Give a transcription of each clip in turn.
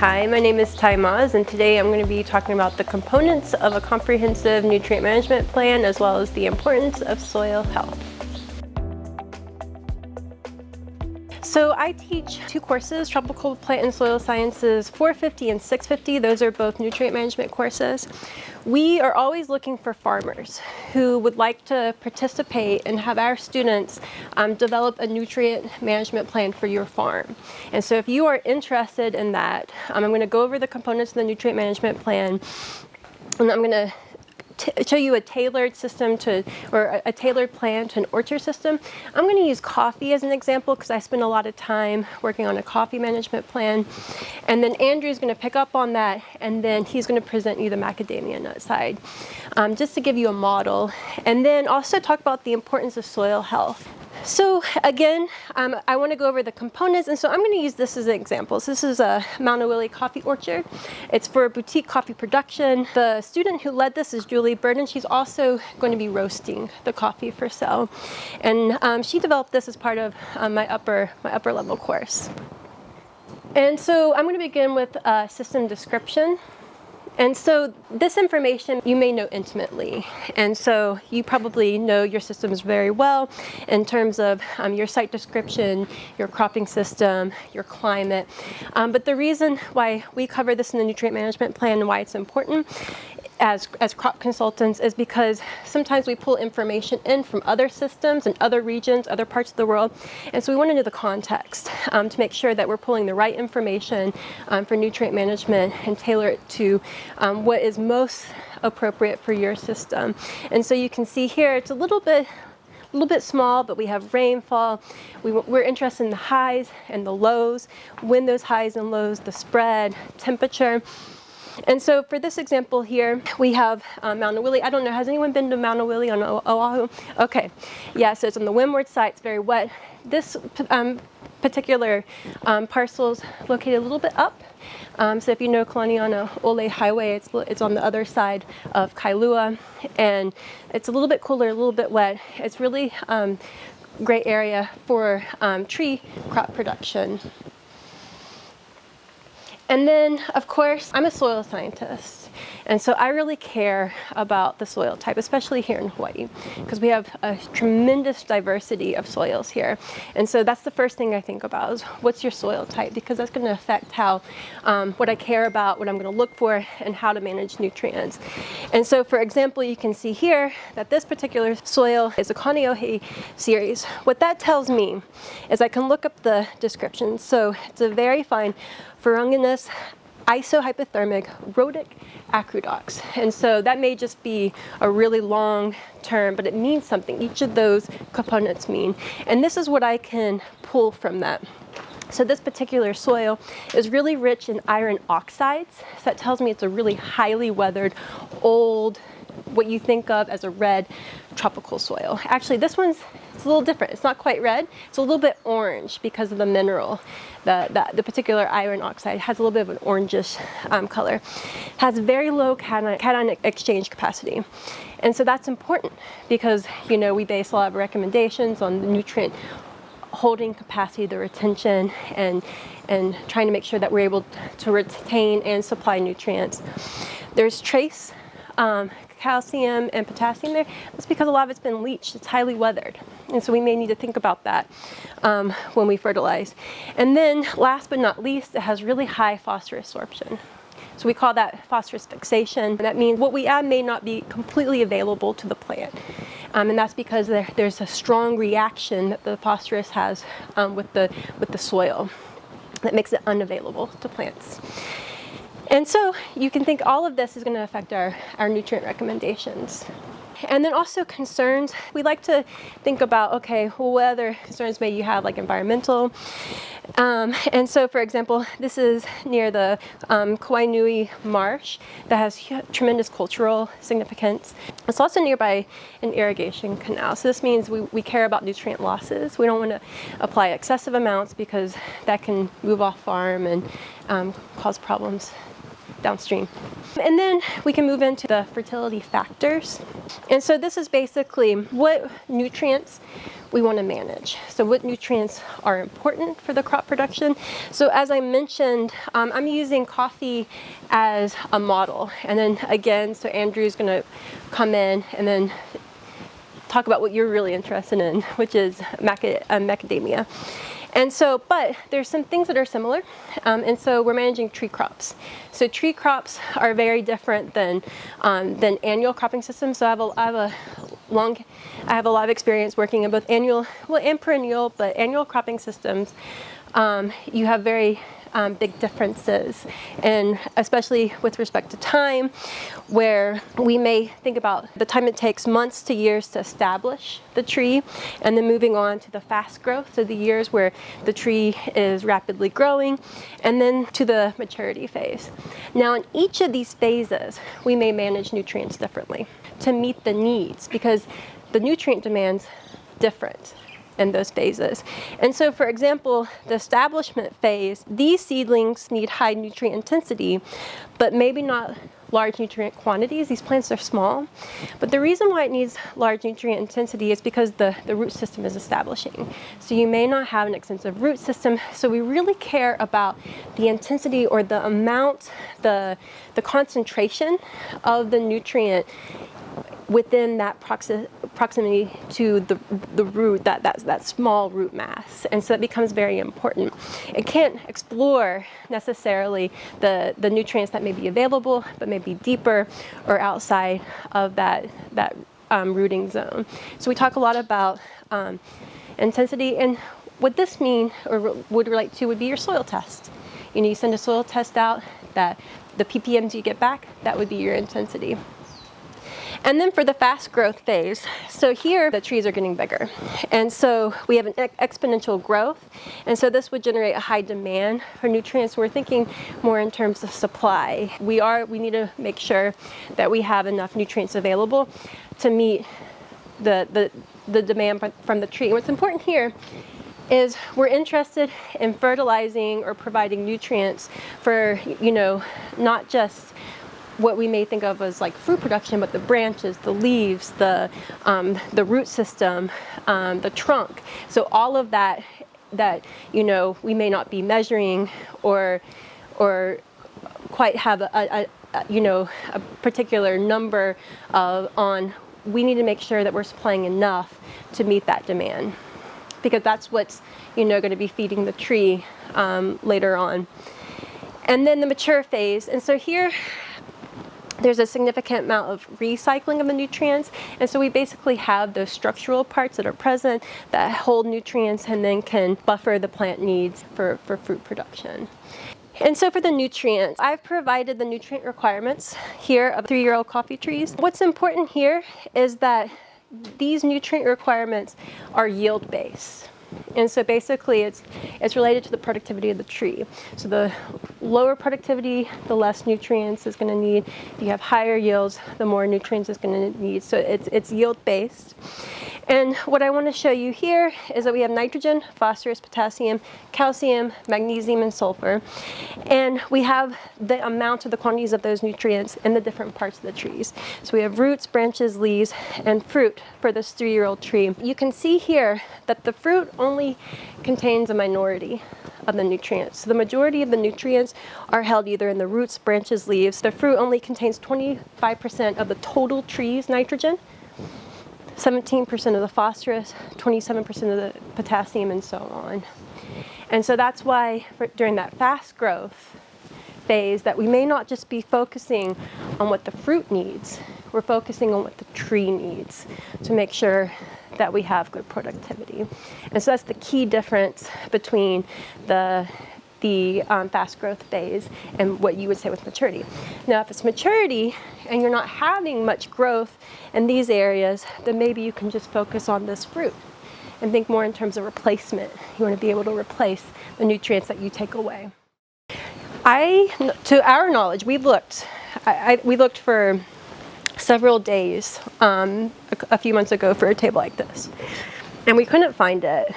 Hi, my name is Tai Maaz, and today I'm going to be talking about the components of a comprehensive nutrient management plan as well as the importance of soil health. So I teach two courses, Tropical Plant and Soil Sciences 450 and 650. Those are both nutrient management courses. We are always looking for farmers who would like to participate and have our students develop a nutrient management plan for your farm. And so if you are interested in that, I'm going to go over the components of the nutrient management plan, and I'm going to show you a tailored system or a tailored plan to an orchard system. I'm going to use coffee as an example because I spend a lot of time working on a coffee management plan. And then Andrew's going to pick up on that, and then he's going to present you the macadamia nut side, just to give you a model. And then also talk about the importance of soil health. So again, I want to go over the components, and so I'm going to use this as an example. So this is a Mānoa coffee orchard. It's for boutique coffee production. The student who led this is Julie Burden. She's also going to be roasting the coffee for sale, and she developed this as part of my upper level course. And so I'm going to begin with system description. And so this information you may know intimately, and so you probably know your systems very well in terms of your site description, your cropping system, your climate. But the reason why we cover this in the nutrient management plan and why it's important as crop consultants is because sometimes we pull information in from other systems and other regions, other parts of the world, and so we want to know the context to make sure that we're pulling the right information for nutrient management and tailor it to what is most appropriate for your system. And so you can see here it's a little bit small, but we have rainfall. We're interested in the highs and the lows, when those highs and lows, the spread, temperature. And so for this example here, we have Mānoa. I don't know, has anyone been to Mānoa on Oahu? Okay, yeah, so it's on the windward side, it's very wet. This particular parcel's located a little bit up. So if you know Kalaniana Ole Highway, it's on the other side of Kailua, and it's a little bit cooler, a little bit wet. It's really great area for tree crop production. And then, of course, I'm a soil scientist, and so I really care about the soil type, especially here in Hawaii, because we have a tremendous diversity of soils here. And so that's the first thing I think about is what's your soil type, because that's going to affect how, what I care about, what I'm going to look for, and how to manage nutrients. And so, for example, you can see here that this particular soil is a Kaneohe series. What that tells me is I can look up the description. So it's a very fine ferruginous, isohypothermic, rhotic acrodox. And so that may just be a really long term, but it means something. Each of those components mean. And this is what I can pull from that. So this particular soil is really rich in iron oxides. So that tells me it's a really highly weathered, old, what you think of as a red tropical soil. Actually, this one's a little different. It's not quite red. It's a little bit orange because of the mineral. The particular iron oxide has a little bit of an orangish color. Has very low cation exchange capacity. And so that's important because, you know, we base a lot of recommendations on the nutrient holding capacity, the retention, and trying to make sure that we're able to retain and supply nutrients. There's trace calcium and potassium there. That's because a lot of it's been leached. It's highly weathered. And so we may need to think about that when we fertilize. And then last but not least, it has really high phosphorus sorption. So we call that phosphorus fixation. That means what we add may not be completely available to the plant. And that's because there's a strong reaction that the phosphorus has with the soil that makes it unavailable to plants. And so you can think all of this is going to affect our nutrient recommendations. And then also concerns. We like to think about, okay, well, what other concerns may you have, like environmental? And so, for example, this is near the Kauai Nui Marsh that has tremendous cultural significance. It's also nearby an irrigation canal. So this means we care about nutrient losses. We don't want to apply excessive amounts because that can move off farm and cause problems downstream. And then we can move into the fertility factors. And so this is basically what nutrients we want to manage. So what nutrients are important for the crop production? So as I mentioned, I'm using coffee as a model. And then again, so Andrew's going to come in and then talk about what you're really interested in, which is macadamia. And so, but there's some things that are similar, and so we're managing tree crops. So tree crops are very different than annual cropping systems. So I have a lot of experience working in both annual, well, and perennial, but annual cropping systems. You have very big differences, and especially with respect to time, where we may think about the time it takes months to years to establish the tree, and then moving on to the fast growth, so the years where the tree is rapidly growing, and then to the maturity phase. Now in each of these phases, we may manage nutrients differently to meet the needs, because the nutrient demand's different in those phases. And so, for example, the establishment phase, these seedlings need high nutrient intensity, but maybe not large nutrient quantities. These plants are small. But the reason why it needs large nutrient intensity is because the root system is establishing. So you may not have an extensive root system. So we really care about the intensity, or the amount, the concentration of the nutrient within that proximity to the root, that small root mass. And so it becomes very important. It can't explore necessarily the nutrients that may be available, but may be deeper or outside of that rooting zone. So we talk a lot about intensity, and what this mean or would relate to would be your soil test. You send a soil test out, that the ppms you get back, that would be your intensity. And then for the fast growth phase, so here the trees are getting bigger. And so we have an exponential growth. And so this would generate a high demand for nutrients. We're thinking more in terms of supply. We need to make sure that we have enough nutrients available to meet the demand from the tree. What's important here is we're interested in fertilizing or providing nutrients for, not just what we may think of as like fruit production, but the branches, the leaves, the root system, the trunk. So all of that we may not be measuring or quite have a particular number on. We need to make sure that we're supplying enough to meet that demand, because that's what's going to be feeding the tree later on. And then the mature phase, and so here there's a significant amount of recycling of the nutrients, and so we basically have those structural parts that are present that hold nutrients and then can buffer the plant needs for fruit production. And so for the nutrients, I've provided the nutrient requirements here of 3-year-old coffee trees. What's important here is that these nutrient requirements are yield-based. And so basically it's related to the productivity of the tree. So the lower productivity, the less nutrients it's going to need. If you have higher yields, the more nutrients it's going to need. So it's yield-based. And what I want to show you here is that we have nitrogen, phosphorus, potassium, calcium, magnesium, and sulfur. And we have the amount of the quantities of those nutrients in the different parts of the trees. So we have roots, branches, leaves, and fruit for this 3-year-old tree. You can see here that the fruit only contains a minority of the nutrients. So the majority of the nutrients are held either in the roots, branches, leaves. The fruit only contains 25% of the total tree's nitrogen, 17% of the phosphorus, 27% of the potassium, and so on. And so that's why during that fast growth phase that we may not just be focusing on what the fruit needs, we're focusing on what the tree needs to make sure that we have good productivity. And so that's the key difference between the fast growth phase and what you would say with maturity. Now, if it's maturity and you're not having much growth in these areas, then maybe you can just focus on this fruit and think more in terms of replacement. You want to be able to replace the nutrients that you take away. To our knowledge, we looked for several days a few months ago for a table like this, and we couldn't find it.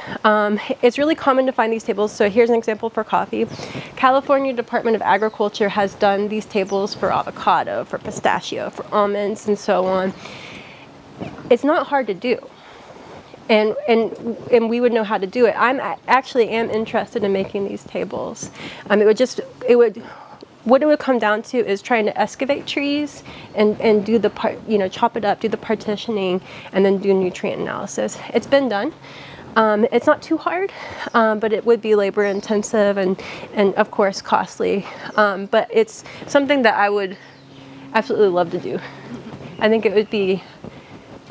It's really common to find these tables. So here's an example for coffee. California Department of Agriculture has done these tables for avocado, for pistachio, for almonds, and so on. It's not hard to do. and we would know how to do it. Actually am interested in making these tables. What it would come down to is trying to excavate trees and do the chop it up, do the partitioning, and then do nutrient analysis. It's been done. It's not too hard, but it would be labor intensive and of course costly. But it's something that I would absolutely love to do. I think it would be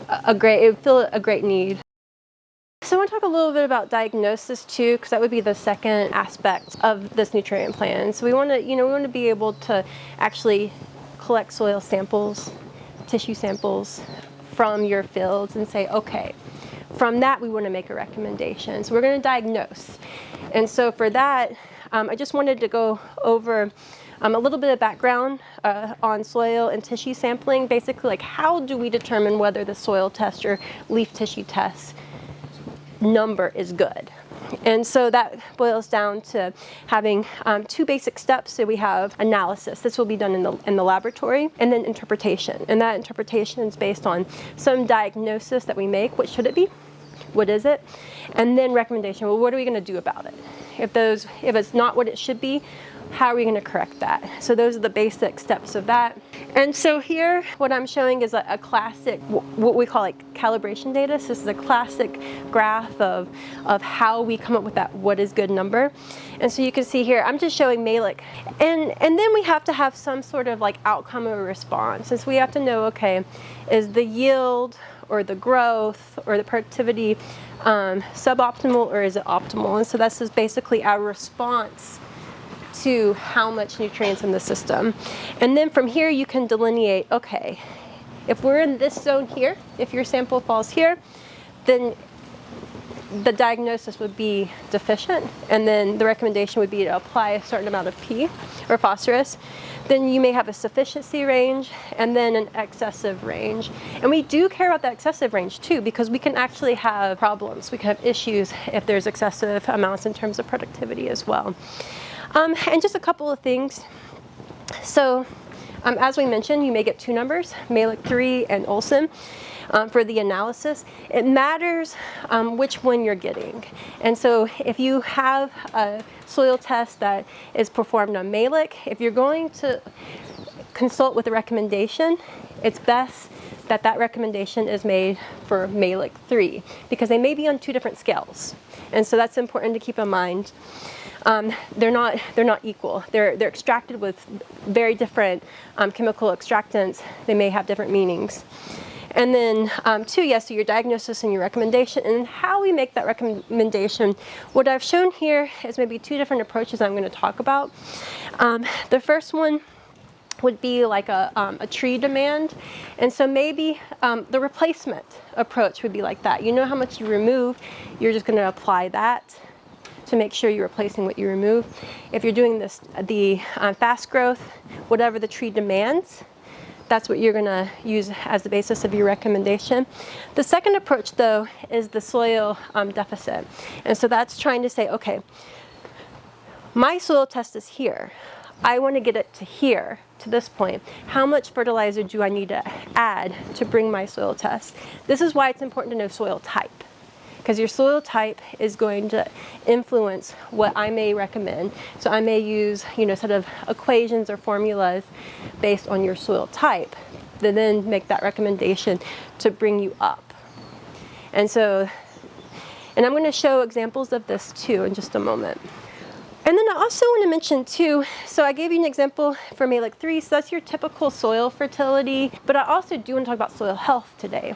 it would fill a great need. So I want to talk a little bit about diagnosis too, because that would be the second aspect of this nutrient plan. So we want to be able to actually collect soil samples, tissue samples from your fields and say, okay, from that we want to make a recommendation. So we're going to diagnose. And so for that, I just wanted to go over a little bit of background on soil and tissue sampling. Basically, like, how do we determine whether the soil test or leaf tissue test number is good? And so that boils down to having two basic steps. So we have analysis. This will be done in the laboratory, and then interpretation. And that interpretation is based on some diagnosis that we make. What should it be? What is it? And then recommendation. Well, what are we going to do about it? If it's not what it should be, how are we going to correct that? So those are the basic steps of that. And so here, what I'm showing is a classic, what we call like calibration data. So this is a classic graph of how we come up with that what is good number. And so you can see here, I'm just showing malic. And then we have to have some sort of like outcome or response. And so we have to know, okay, is the yield or the growth or the productivity suboptimal, or is it optimal? And so this is basically our response to how much nutrients in the system. And then from here you can delineate, okay, if we're in this zone here, if your sample falls here, then the diagnosis would be deficient, and then the recommendation would be to apply a certain amount of P or phosphorus. Then you may have a sufficiency range and then an excessive range. And we do care about that excessive range too, because we can actually have problems. We can have issues if there's excessive amounts in terms of productivity as well. And just a couple of things. So as we mentioned, you may get two numbers, Malick 3 and Olson, for the analysis. It matters which one you're getting. And so if you have a soil test that is performed on Malick, if you're going to consult with a recommendation, it's best that that recommendation is made for Malick 3, because they may be on two different scales. And so that's important to keep in mind. They're not equal. They're extracted with very different chemical extractants. They may have different meanings. And then two, so your diagnosis and your recommendation, and how we make that recommendation. What I've shown here is maybe two different approaches I'm going to talk about. The first one would be like a tree demand. And so maybe the replacement approach would be like that. You know how much you remove, you're just going to apply that to make sure you're replacing what you remove. If you're doing the fast growth, whatever the tree demands, that's what you're going to use as the basis of your recommendation. The second approach, though, is the soil deficit. And so that's trying to say, okay, my soil test is here. I want to get it to here, to this point. How much fertilizer do I need to add to bring my soil test? This is why it's important to know soil type, because your soil type is going to influence what I may recommend. So I may use, sort of equations or formulas based on your soil type to then make that recommendation to bring you up. And I'm going to show examples of this too in just a moment. And then I also want to mention too, so I gave you an example for Malick 3, so that's your typical soil fertility, but I also do want to talk about soil health today.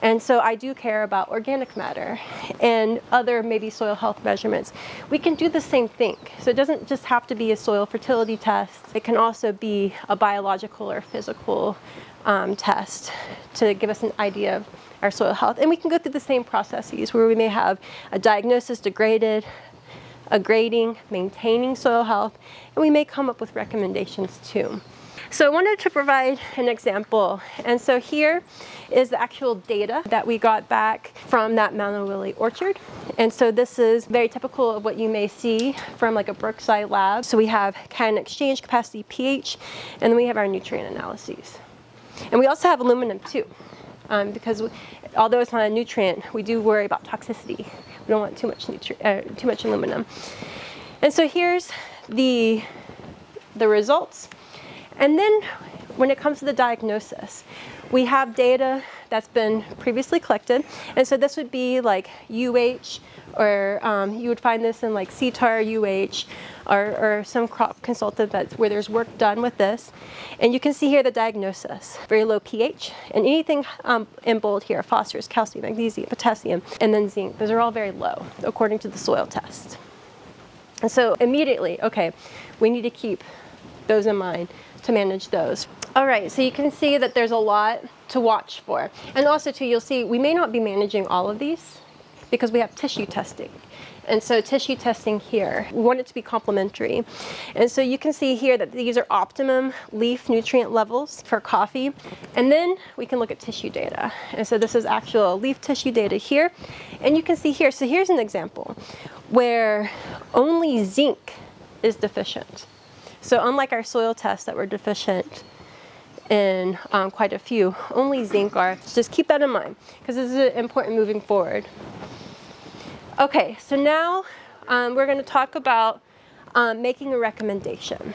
And so I do care about organic matter and other maybe soil health measurements. We can do the same thing. So it doesn't just have to be a soil fertility test. It can also be a biological or physical test to give us an idea of our soil health. And we can go through the same processes where we may have a diagnosis, degraded, a grading, maintaining soil health, and we may come up with recommendations too. So I wanted to provide an example. And so here is the actual data that we got back from that Mānoa orchard. And so this is very typical of what you may see from like a Brookside lab. So we have cation exchange capacity, pH, and then we have our nutrient analyses. And we also have aluminum too. because although it's not a nutrient, we do worry about toxicity. We don't want too much aluminum. And so here's the results. And then when it comes to the diagnosis, we have data that's been previously collected. And so this would be like UH, or you would find this in like CTAR UH, or some crop consultant that's where there's work done with this. And you can see here the diagnosis, very low pH, and anything in bold here, phosphorus, calcium, magnesium, potassium, and then zinc, those are all very low according to the soil test. And so immediately, okay, we need to keep those in mind to manage those. All right, so you can see that there's a lot to watch for. And also too, you'll see we may not be managing all of these because we have tissue testing. And so tissue testing here, we want it to be complementary. And so you can see here that these are optimum leaf nutrient levels for coffee. And then we can look at tissue data. And so this is actual leaf tissue data here. And you can see here, so here's an example where only zinc is deficient. So unlike our soil tests that were deficient in quite a few, only zinc are. Just keep that in mind because this is important moving forward. Okay, so now we're going to talk about making a recommendation.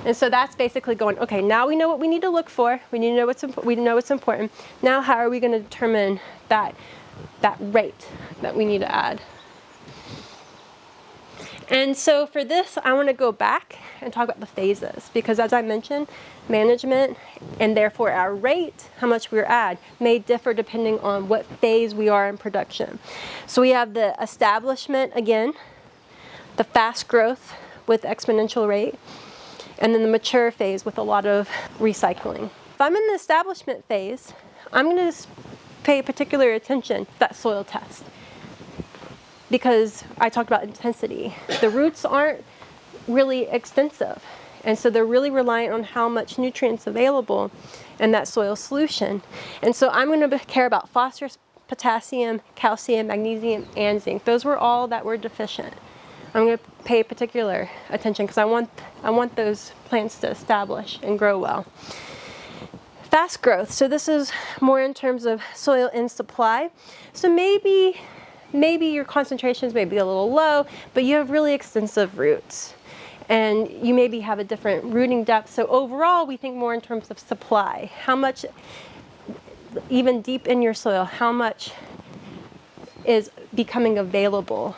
And so that's basically going, okay, now we know what we need to look for. We need to know what's important. Now how are we going to determine that rate that we need to add? And so for this, I want to go back and talk about the phases, because as I mentioned, management and therefore our rate, how much we add, may differ depending on what phase we are in production. So we have the establishment again, the fast growth with exponential rate, and then the mature phase with a lot of recycling. If I'm in the establishment phase, I'm going to pay particular attention to that soil test, because I talked about intensity. The roots aren't really extensive, and so they're really reliant on how much nutrients available in that soil solution. And so I'm going to care about phosphorus, potassium, calcium, magnesium, and zinc. Those were all that were deficient. I'm going to pay particular attention because I want those plants to establish and grow well. Fast growth. So this is more in terms of soil in supply. So maybe your concentrations may be a little low, but you have really extensive roots. And you maybe have a different rooting depth. So overall, we think more in terms of supply. How much, even deep in your soil, how much is becoming available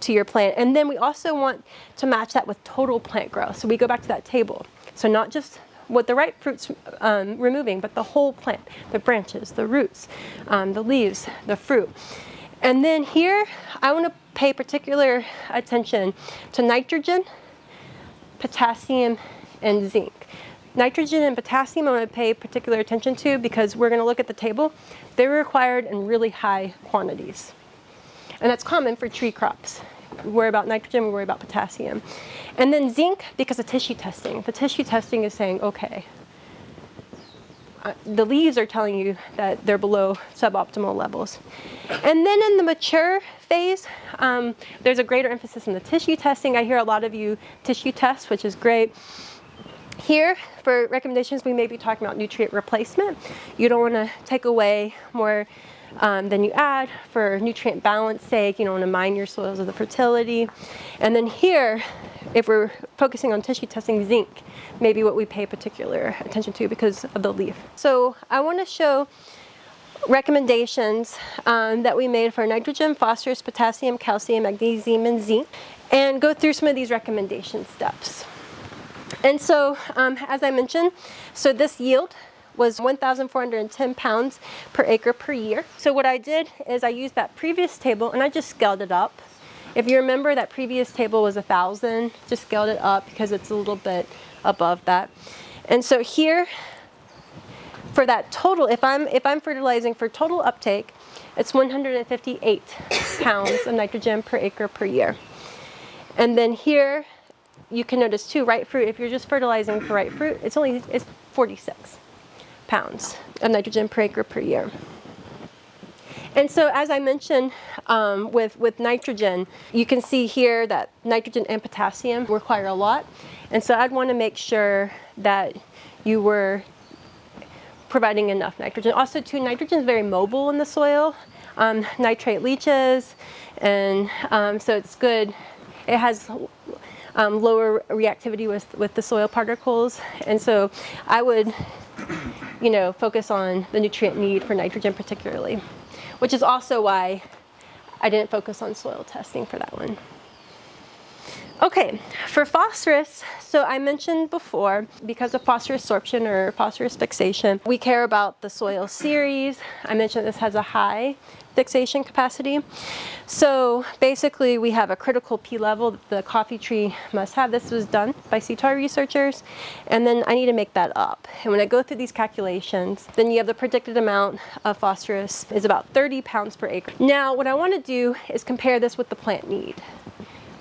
to your plant? And then we also want to match that with total plant growth. So we go back to that table. So not just what the right fruit's removing, but the whole plant, the branches, the roots, the leaves, the fruit. And then here, I want to pay particular attention to nitrogen, potassium, and zinc. Nitrogen and potassium I want to pay particular attention to because we're going to look at the table. They're required in really high quantities. And that's common for tree crops. We worry about nitrogen, we worry about potassium. And then zinc, because of tissue testing. The tissue testing is saying, okay, the leaves are telling you that they're below suboptimal levels. And then in the mature phase, there's a greater emphasis on the tissue testing. I hear a lot of you tissue test, which is great. Here, for recommendations, we may be talking about nutrient replacement. You don't want to take away more than you add. For nutrient balance sake, you don't want to mine your soils of the fertility. And then here, if we're focusing on tissue testing, zinc may be what we pay particular attention to because of the leaf. So I want to show recommendations that we made for nitrogen, phosphorus, potassium, calcium, magnesium, and zinc, and go through some of these recommendation steps. And so, as I mentioned, so this yield was 1,410 pounds per acre per year. So what I did is I used that previous table and I just scaled it up. If you remember, that previous table was 1,000, just scaled it up because it's a little bit above that. And so here, for that total, if I'm fertilizing for total uptake, it's 158 pounds of nitrogen per acre per year. And then here, you can notice too, ripe fruit, if you're just fertilizing for ripe fruit, it's 46 pounds of nitrogen per acre per year. And so as I mentioned with nitrogen, you can see here that nitrogen and potassium require a lot. And so I'd want to make sure that you were providing enough nitrogen. Also too, nitrogen is very mobile in the soil. Nitrate leaches, and so it's good. It has lower reactivity with the soil particles, and so I would, focus on the nutrient need for nitrogen particularly, which is also why I didn't focus on soil testing for that one. Okay, for phosphorus, so I mentioned before, because of phosphorus sorption or phosphorus fixation, we care about the soil series. I mentioned this has a high fixation capacity. So basically we have a critical P level that the coffee tree must have. This was done by CTAR researchers, and then I need to make that up. And when I go through these calculations, then you have the predicted amount of phosphorus is about 30 pounds per acre. Now what I want to do is compare this with the plant need.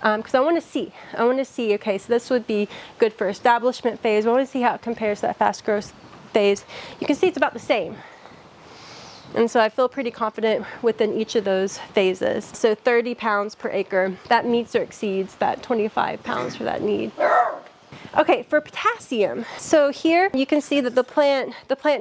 Because I want to see, okay, so this would be good for establishment phase. I want to see how it compares to that fast growth phase. You can see it's about the same. And so I feel pretty confident within each of those phases. So 30 pounds per acre, that meets or exceeds that 25 pounds for that need. Okay, for potassium, so here you can see that the plant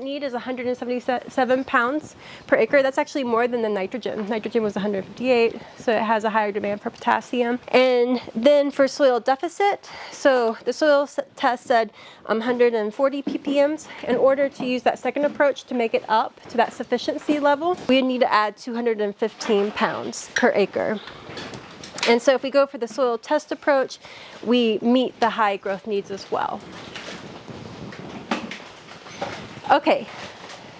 need is 177 pounds per acre. That's actually more than the nitrogen. Nitrogen was 158, so it has a higher demand for potassium. And then for soil deficit, so the soil test said 140 ppms. In order to use that second approach to make it up to that sufficiency level, we would need to add 215 pounds per acre. And so if we go for the soil test approach, we meet the high growth needs as well. Okay,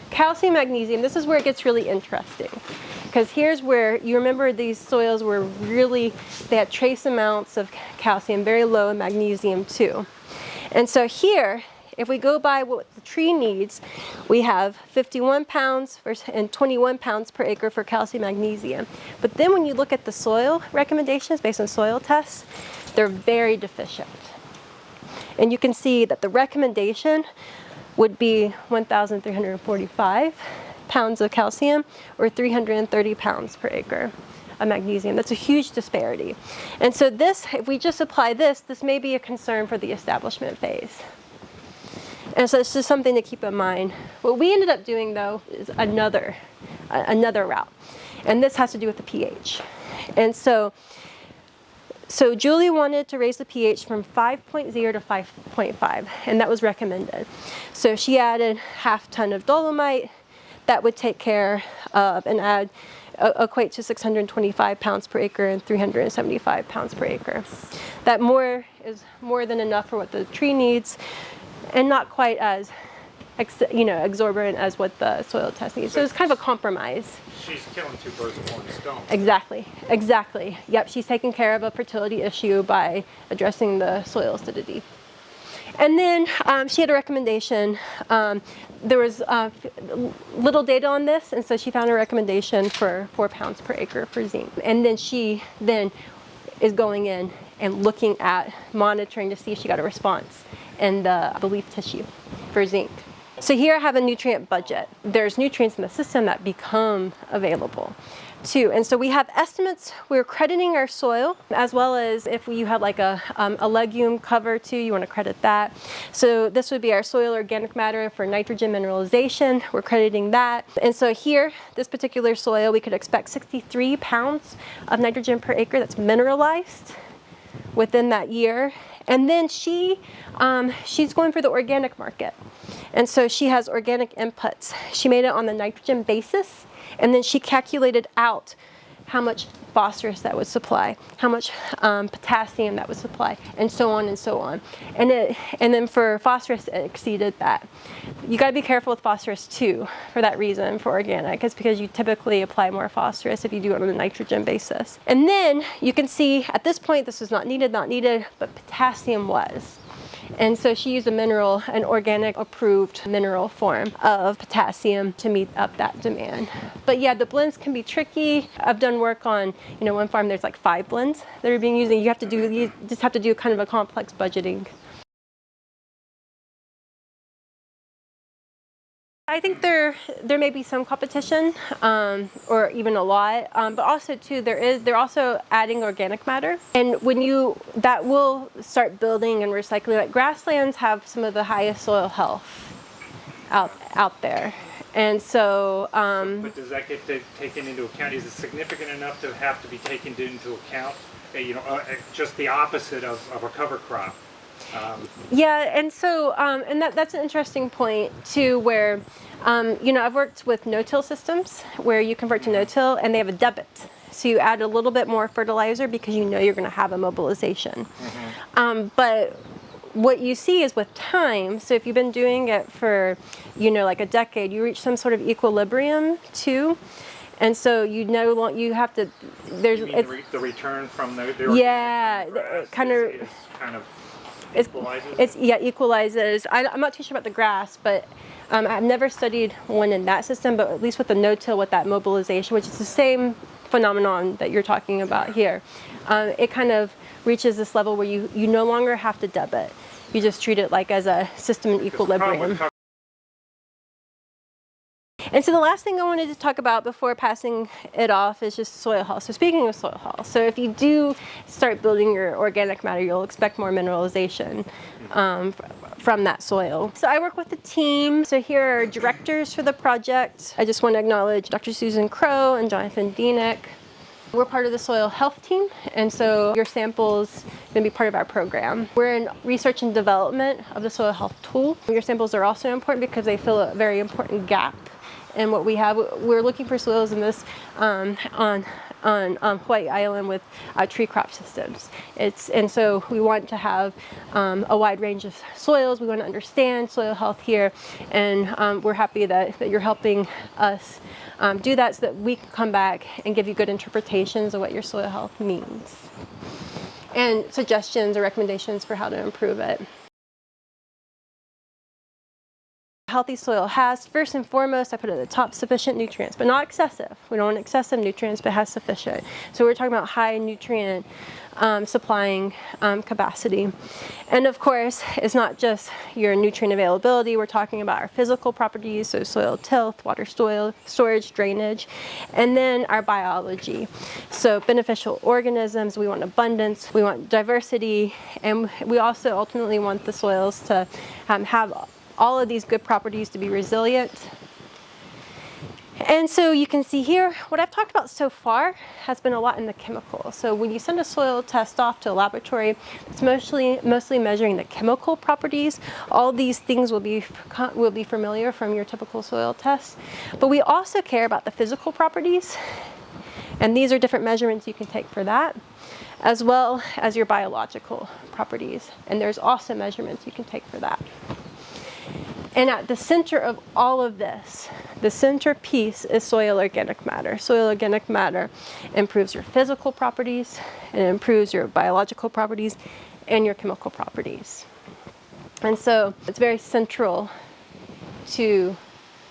calcium, magnesium, this is where it gets really interesting. Because here's where, you remember these soils were really, they had trace amounts of calcium, very low in magnesium too. And so here, if we go by what the tree needs, we have 51 pounds and 21 pounds per acre for calcium magnesium. But then when you look at the soil recommendations based on soil tests, they're very deficient. And you can see that the recommendation would be 1,345 pounds of calcium or 330 pounds per acre of magnesium. That's a huge disparity. And so this, if we just apply this, this may be a concern for the establishment phase. And so it's just something to keep in mind. What we ended up doing though is another route. And this has to do with the pH. And so Julie wanted to raise the pH from 5.0 to 5.5, and that was recommended. So she added half ton of dolomite. That would take care of and equate to 625 pounds per acre and 375 pounds per acre. That is more than enough for what the tree needs, and not quite as exorbitant as what the soil test needs. So it's kind of a compromise. She's killing two birds with one stone. Exactly. Yep, she's taking care of a fertility issue by addressing the soil acidity. And then she had a recommendation. There was little data on this, and so she found a recommendation for 4 pounds per acre for zinc. And then she is going in and looking at monitoring to see if she got a response in the leaf tissue for zinc. So here I have a nutrient budget. There's nutrients in the system that become available too. And so we have estimates. We're crediting our soil, as well as if you have like a legume cover too, you want to credit that. So this would be our soil organic matter for nitrogen mineralization. We're crediting that. And so here, this particular soil, we could expect 63 pounds of nitrogen per acre that's mineralized within that year. And then she's going for the organic market. And so she has organic inputs. She made it on the nitrogen basis, and then she calculated out how much phosphorus that would supply, how much potassium that would supply, and so on and so on. And then for phosphorus, it exceeded that. You got to be careful with phosphorus too, for that reason, for organic. It's because you typically apply more phosphorus if you do it on a nitrogen basis. And then you can see at this point, this was not needed, but potassium was. And so she used an organic approved mineral form of potassium to meet up that demand. But yeah, the blends can be tricky. I've done work on, one farm, there's like 5 blends that are being used, and you just have to do kind of a complex budgeting. I think there may be some competition, or even a lot, but also too they're also adding organic matter, and that will start building and recycling. Like grasslands have some of the highest soil health out there. And so, but does that get taken into account? Is it significant enough to have to be taken into account? Just the opposite of a cover crop. Yeah, and so, and that's an interesting point too, where, I've worked with no-till systems where you convert to no-till and they have a debit. So you add a little bit more fertilizer because you know you're going to have a mobilization. But what you see is with time, so if you've been doing it for, like a decade, you reach some sort of equilibrium too. And so you have to, there's... You mean the return from the yeah, it kind of equalizes? Equalizes. I'm not too sure about the grass, but I've never studied one in that system, but at least with the no-till, with that mobilization, which is the same phenomenon that you're talking about here, it kind of reaches this level where you no longer have to debit. You just treat it like as a system in equilibrium. And so the last thing I wanted to talk about before passing it off is just soil health. So speaking of soil health, so if you do start building your organic matter, you'll expect more mineralization from that soil. So I work with the team. So here are directors for the project. I just want to acknowledge Dr. Susan Crow and Jonathan Dienick. We're part of the soil health team, and so your samples are going to be part of our program. We're in research and development of the soil health tool. Your samples are also important because they fill a very important gap in what we have. We're looking for soils in this on Hawaiʻi Island with tree crop systems. And so we want to have a wide range of soils. We want to understand soil health here, and we're happy that you're helping us do that so that we can come back and give you good interpretations of what your soil health means and suggestions or recommendations for how to improve it. Healthy soil has, first and foremost, I put at the top, sufficient nutrients, but not excessive. We don't want excessive nutrients, but has sufficient. So we're talking about high nutrient supplying capacity. And of course, it's not just your nutrient availability. We're talking about our physical properties, so soil tilth, water storage, drainage, and then our biology. So beneficial organisms, we want abundance, we want diversity, and we also ultimately want the soils to have all of these good properties to be resilient. And so you can see here, what I've talked about so far has been a lot in the chemical. So when you send a soil test off to a laboratory, it's mostly measuring the chemical properties. All these things will be familiar from your typical soil test. But we also care about the physical properties. And these are different measurements you can take for that, as well as your biological properties. And there's also measurements you can take for that. And at the center of all of this, the centerpiece is soil organic matter. Soil organic matter improves your physical properties, and it improves your biological properties and your chemical properties. And so it's very central to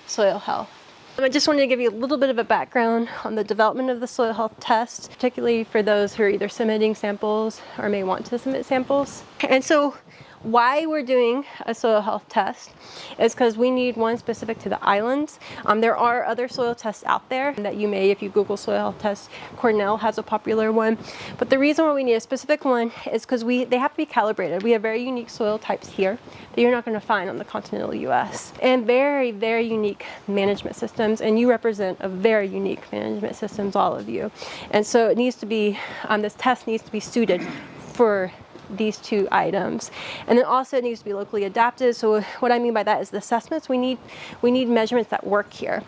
soil health. I just wanted to give you a little bit of a background on the development of the soil health test, particularly for those who are either submitting samples or may want to submit samples. And so why we're doing a soil health test is because we need one specific to the islands. There are other soil tests out there that you may, if you Google soil health tests, Cornell has a popular one. But the reason why we need a specific one is because they have to be calibrated. We have very unique soil types here that you're not going to find on the continental US. And very, very unique management systems. And you represent a very unique management systems, all of you. And so it needs to be, this test needs to be suited for these two items. And then also it needs to be locally adapted. So what I mean by that is the assessments. We need measurements that work here.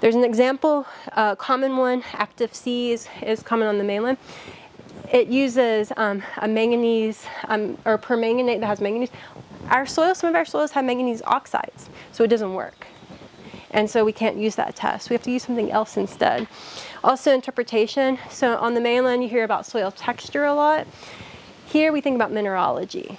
There's an example, a common one, Active C is common on the mainland. It uses a manganese or permanganate that has manganese. Some of our soils have manganese oxides, so it doesn't work. And so we can't use that test. We have to use something else instead. Also interpretation. So on the mainland you hear about soil texture a lot. Here we think about mineralogy.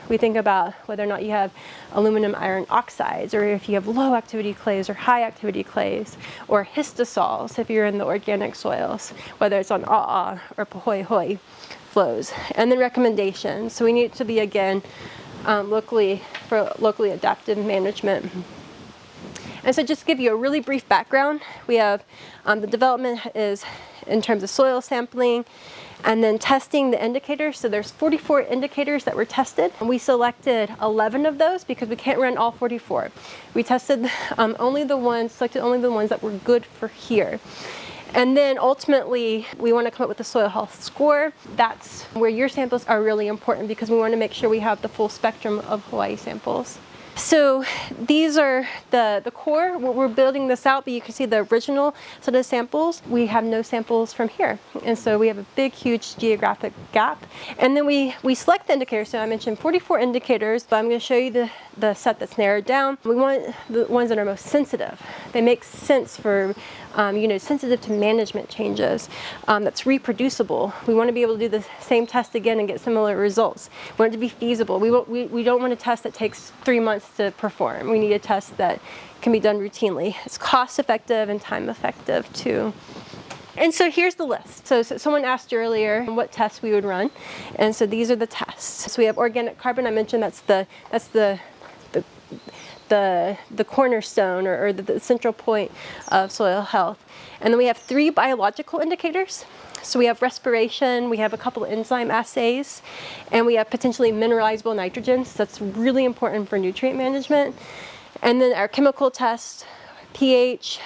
We think about whether or not you have aluminum iron oxides, or if you have low activity clays or high activity clays, or histosols if you're in the organic soils, whether it's on A'a or Pahoehoe flows. And then recommendations. So we need it to be, again, locally adapted management. And so just to give you a really brief background, we have the development is in terms of soil sampling, and then testing the indicators. So there's 44 indicators that were tested. We selected 11 of those because we can't run all 44. We tested selected only the ones that were good for here. And then ultimately, we want to come up with a soil health score. That's where your samples are really important because we want to make sure we have the full spectrum of Hawaii samples. So these are the core. We're building this out, but you can see the original set of samples. We have no samples from here. And so we have a big, huge geographic gap. And then we select the indicators. So I mentioned 44 indicators, but I'm going to show you the set that's narrowed down. We want the ones that are most sensitive. They make sense for sensitive to management changes, that's reproducible. We want to be able to do the same test again and get similar results. We want it to be feasible. We don't want a test that takes 3 months to perform. We need a test that can be done routinely. It's cost effective and time effective too. And so here's the list. So someone asked earlier what tests we would run. And so these are the tests. So we have organic carbon. I mentioned that's the cornerstone or the central point of soil health. And then we have 3 biological indicators. So we have respiration, we have a couple of enzyme assays, and we have potentially mineralizable nitrogen. So that's really important for nutrient management. And then our chemical test, pH,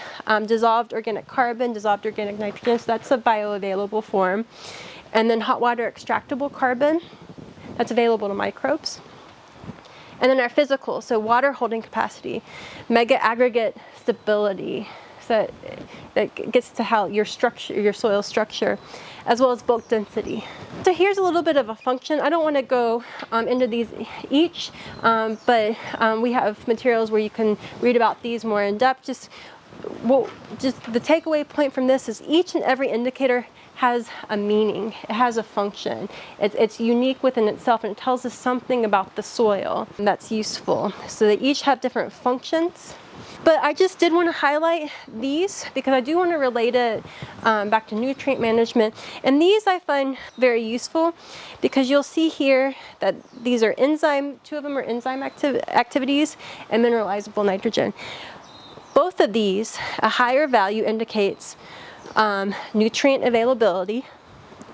dissolved organic carbon, dissolved organic nitrogen. So that's a bioavailable form. And then hot water extractable carbon, that's available to microbes. And then our physical, so water holding capacity, mega aggregate stability, so that gets to how your soil structure, as well as bulk density. So here's a little bit of a function. I don't want to go into these each, but we have materials where you can read about these more in depth. Just the takeaway point from this is each and every indicator has a meaning, it has a function. It's unique within itself, and it tells us something about the soil that's useful. So they each have different functions. But I just did want to highlight these because I do want to relate it back to nutrient management. And these I find very useful because you'll see here that these are enzyme, 2 of them are enzyme activities and mineralizable nitrogen. Both of these, a higher value indicates nutrient availability,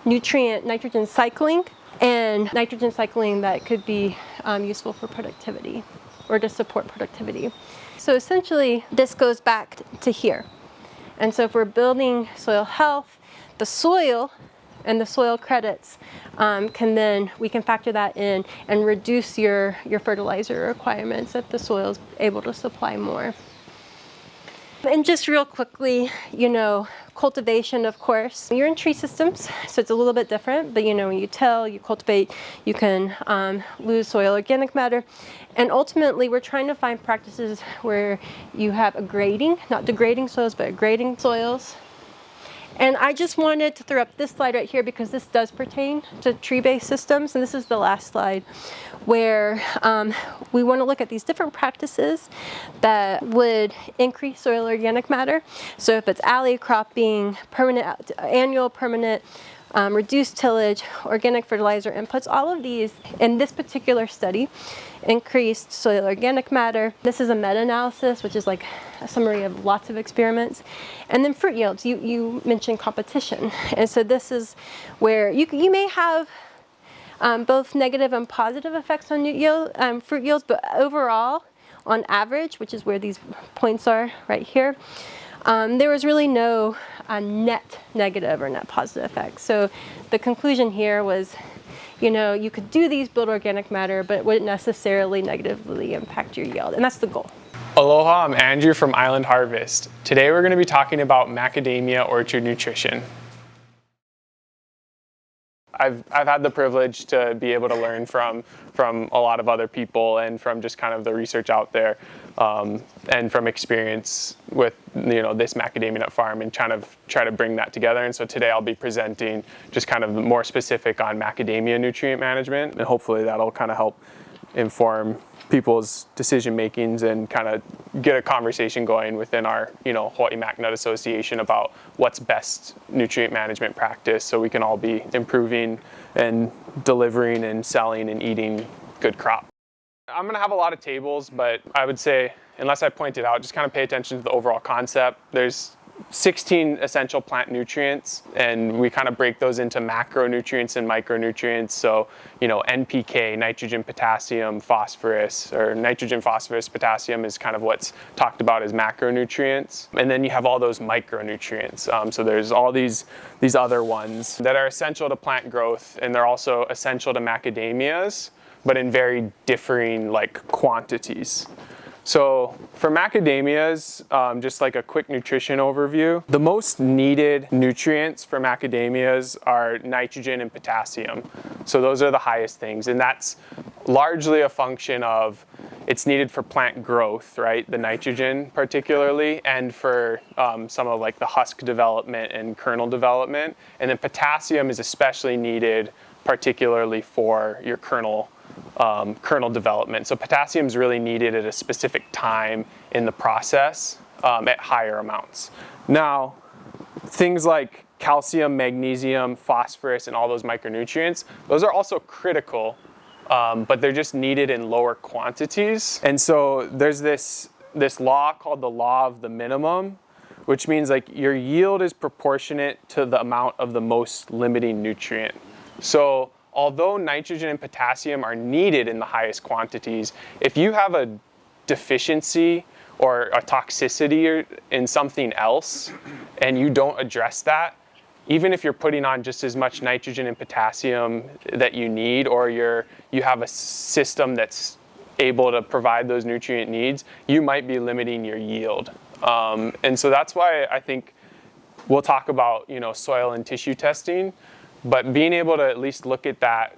nitrogen cycling, and nitrogen cycling that could be useful for productivity or to support productivity. So essentially, this goes back to here. And so if we're building soil health, the soil and the soil credits we can factor that in and reduce your fertilizer requirements if the soil is able to supply more. And just real quickly, cultivation, of course. You're in tree systems, so it's a little bit different, but when you till, you cultivate, you can lose soil organic matter. And ultimately, we're trying to find practices where you have a grading, not degrading soils, but grading soils. And I just wanted to throw up this slide right here because this does pertain to tree-based systems. And this is the last slide where we want to look at these different practices that would increase soil organic matter. So if it's alley cropping, annual permanent, reduced tillage, organic fertilizer inputs, all of these in this particular study increased soil organic matter. This is a meta-analysis, which is like a summary of lots of experiments. And then fruit yields, you mentioned competition. And so this is where you may have both negative and positive effects on fruit yields, but overall, on average, which is where these points are right here, there was really no net negative or net positive effects. So the conclusion here was, you could do these, build organic matter, but it wouldn't necessarily negatively impact your yield, and that's the goal. Aloha, I'm Andrew from Island Harvest. Today we're going to be talking about macadamia orchard nutrition. I've had the privilege to be able to learn from a lot of other people and from just kind of the research out there and from experience with this macadamia nut farm and try to bring that together. And so today I'll be presenting just kind of more specific on macadamia nutrient management, and hopefully that'll kind of help inform people's decision makings and kind of get a conversation going within our Hawaii Mac Nut Association about what's best nutrient management practice so we can all be improving and delivering and selling and eating good crop. I'm going to have a lot of tables, but I would say, unless I point it out, just kind of pay attention to the overall concept. There's 16 essential plant nutrients, and we kind of break those into macronutrients and micronutrients. So, NPK, nitrogen, potassium, phosphorus, or nitrogen, phosphorus, potassium is kind of what's talked about as macronutrients. And then you have all those micronutrients. So there's all these other ones that are essential to plant growth, and they're also essential to macadamias, but in very differing quantities. So for macadamias, just like a quick nutrition overview, the most needed nutrients for macadamias are nitrogen and potassium. So those are the highest things, and that's largely a function of it's needed for plant growth, right? The nitrogen particularly, and for some of the husk development and kernel development. And then potassium is especially needed particularly for your kernel development. So potassium is really needed at a specific time in the process at higher amounts. Now, things like calcium, magnesium, phosphorus, and all those micronutrients, those are also critical, but they're just needed in lower quantities. And so there's this law called the law of the minimum, which means your yield is proportionate to the amount of the most limiting nutrient. So although nitrogen and potassium are needed in the highest quantities, if you have a deficiency or a toxicity in something else and you don't address that, even if you're putting on just as much nitrogen and potassium that you need, or you have a system that's able to provide those nutrient needs, you might be limiting your yield. And so that's why I think we'll talk about soil and tissue testing. But being able to at least look at that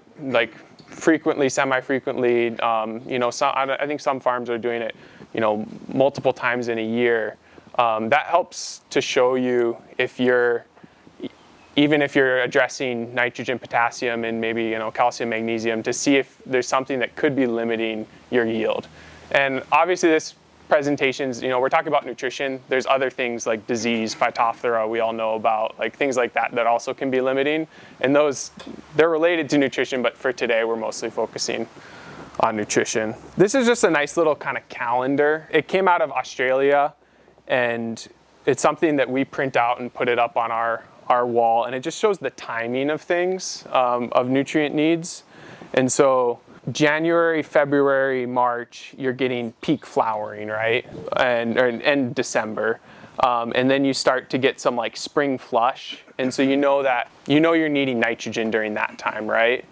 frequently, semi-frequently, I think some farms are doing it, multiple times in a year. That helps to show you even if you're addressing nitrogen, potassium, and maybe calcium, magnesium, to see if there's something that could be limiting your yield. And obviously this presentations, we're talking about nutrition. There's other things like disease, Phytophthora, we all know about, things like that also can be limiting. And they're related to nutrition, but for today, we're mostly focusing on nutrition. This is just a nice little kind of calendar. It came out of Australia, and it's something that we print out and put it up on our wall, and it just shows the timing of things, of nutrient needs. And so January, February, March, you're getting peak flowering, right? And December. And then you start to get some spring flush. And so you're needing nitrogen during that time, right?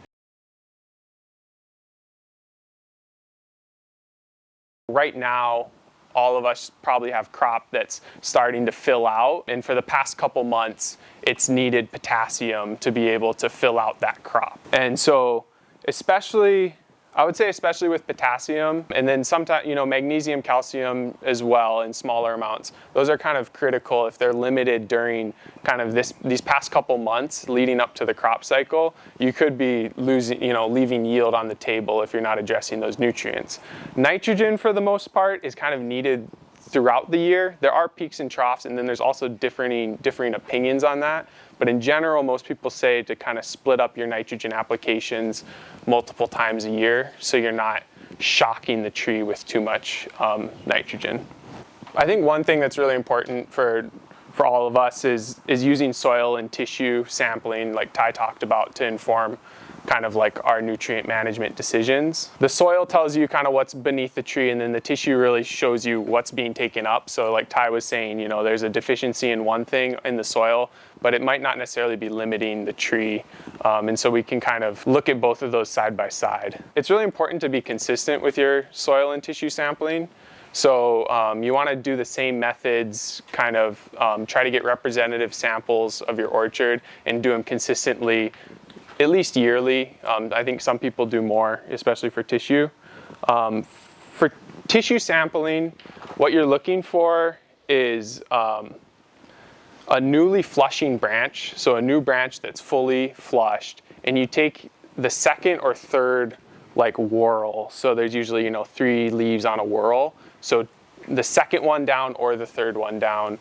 Right now, all of us probably have crop that's starting to fill out. And for the past couple months, it's needed potassium to be able to fill out that crop. And so I would say especially with potassium, and then sometimes, magnesium, calcium as well in smaller amounts. Those are kind of critical if they're limited during kind of these past couple months leading up to the crop cycle. You could be leaving yield on the table if you're not addressing those nutrients. Nitrogen, for the most part, is kind of needed throughout the year. There are peaks and troughs, and then there's also differing opinions on that. But in general, most people say to kind of split up your nitrogen applications multiple times a year so you're not shocking the tree with too much nitrogen. I think one thing that's really important for all of us is using soil and tissue sampling, like Tai talked about, to inform kind of our nutrient management decisions. The soil tells you kind of what's beneath the tree, and then the tissue really shows you what's being taken up. So like Tai was saying, there's a deficiency in one thing in the soil, but it might not necessarily be limiting the tree. And so we can kind of look at both of those side by side. It's really important to be consistent with your soil and tissue sampling. So you want to do the same methods, kind of try to get representative samples of your orchard and do them consistently, at least yearly. I think some people do more, especially for tissue. For tissue sampling, what you're looking for is a newly flushing branch, so a new branch that's fully flushed, and you take the second or third whorl. So there's usually 3 leaves on a whorl. So the second one down or the third one down.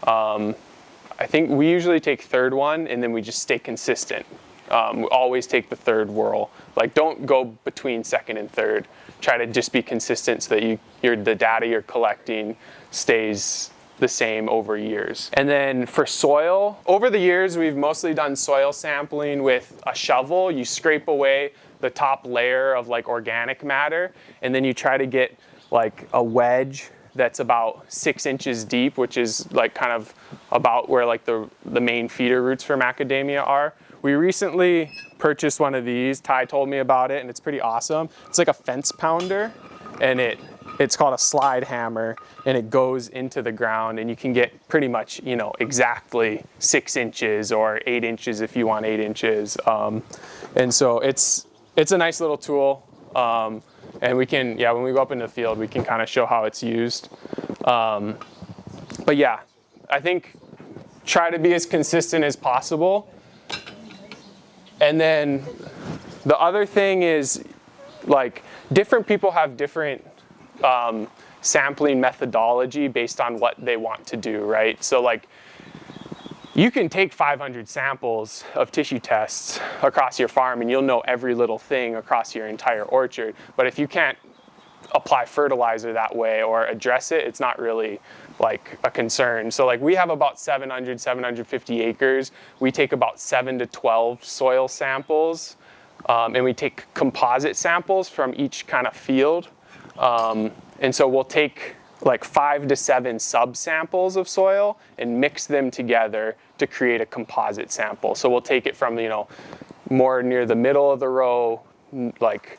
I think we usually take third one, and then we just stay consistent. We always take the third whorl. Don't go between second and third. Try to just be consistent so that the data you're collecting stays the same over years. And then for soil, over the years, we've mostly done soil sampling with a shovel. You scrape away the top layer of like organic matter, and then you try to get like a wedge that's about 6 inches deep, which is like kind of about where like the main feeder roots for macadamia are. We recently purchased one of these. Ty told me about it, and it's pretty awesome. It's like a fence pounder, and it's called a slide hammer, and it goes into the ground, and you can get pretty much, you know, exactly 6 inches or 8 inches if you want 8 inches. And so it's a nice little tool. And we can, yeah, when we go up into the field, we can kind of show how it's used. But yeah, I think try to be as consistent as possible. And then the other thing is, like, different people have different sampling methodology based on what they want to do, right? So like, you can take 500 samples of tissue tests across your farm and you'll know every little thing across your entire orchard. But if you can't apply fertilizer that way or address it, it's not really like a concern. So like we have about 750 acres. We take about 7 to 12 soil samples, and we take composite samples from each kind of field. And so we'll take like 5 to 7 subsamples of soil and mix them together to create a composite sample. So we'll take it from, you know, more near the middle of the row, like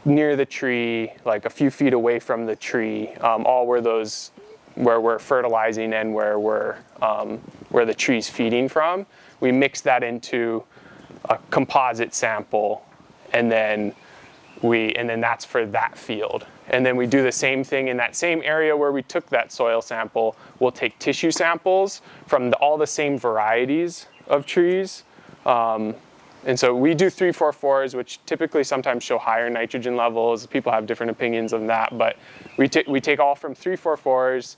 near the tree, like a few feet away from the tree, all where we're fertilizing and where the tree's feeding from. We mix that into a composite sample, and then that's for that field. And then we do the same thing in that same area where we took that soil sample. We'll take tissue samples from all the same varieties of trees. And so we do 3,4,4s, which typically sometimes show higher nitrogen levels. People have different opinions on that, but we take all from 3,4,4s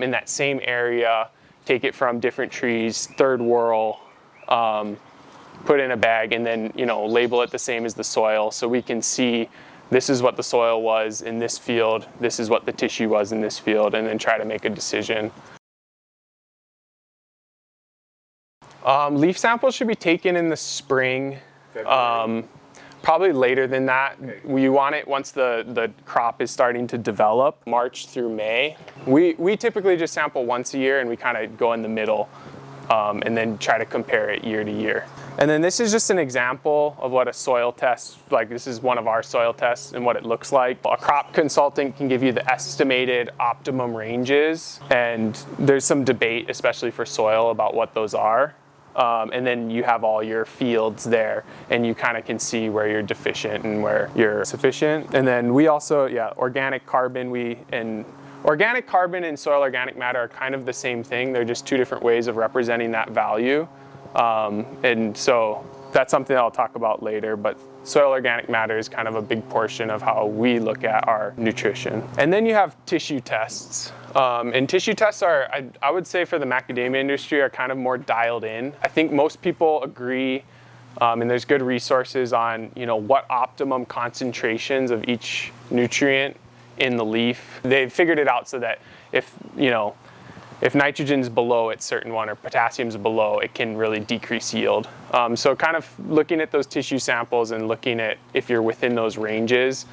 in that same area, take it from different trees, third whirl, put in a bag, and then, you know, label it the same as the soil, so we can see this is what the soil was in this field, this is what the tissue was in this field, and then try to make a decision. Leaf samples should be taken in the spring, probably later than that. Okay. We want it once the crop is starting to develop, March through May. We typically just sample once a year, and we kind of go in the middle, and then try to compare it year to year. And then this is just an example of what a soil test, like this is one of our soil tests and what it looks like. A crop consultant can give you the estimated optimum ranges, and there's some debate, especially for soil, about what those are. And then you have all your fields there, and you kind of can see where you're deficient and where you're sufficient. And then we also, organic carbon, organic carbon and soil organic matter are kind of the same thing. They're just two different ways of representing that value. And so that's something I'll talk about later, but soil organic matter is kind of a big portion of how we look at our nutrition. And then you have tissue tests. And tissue tests are, I would say for the macadamia industry, are kind of more dialed in. I think most people agree, and there's good resources on, you know, what optimum concentrations of each nutrient in the leaf. They've figured it out so that if nitrogen's below a certain one or potassium's below, it can really decrease yield. So kind of looking at those tissue samples and looking at if you're within those ranges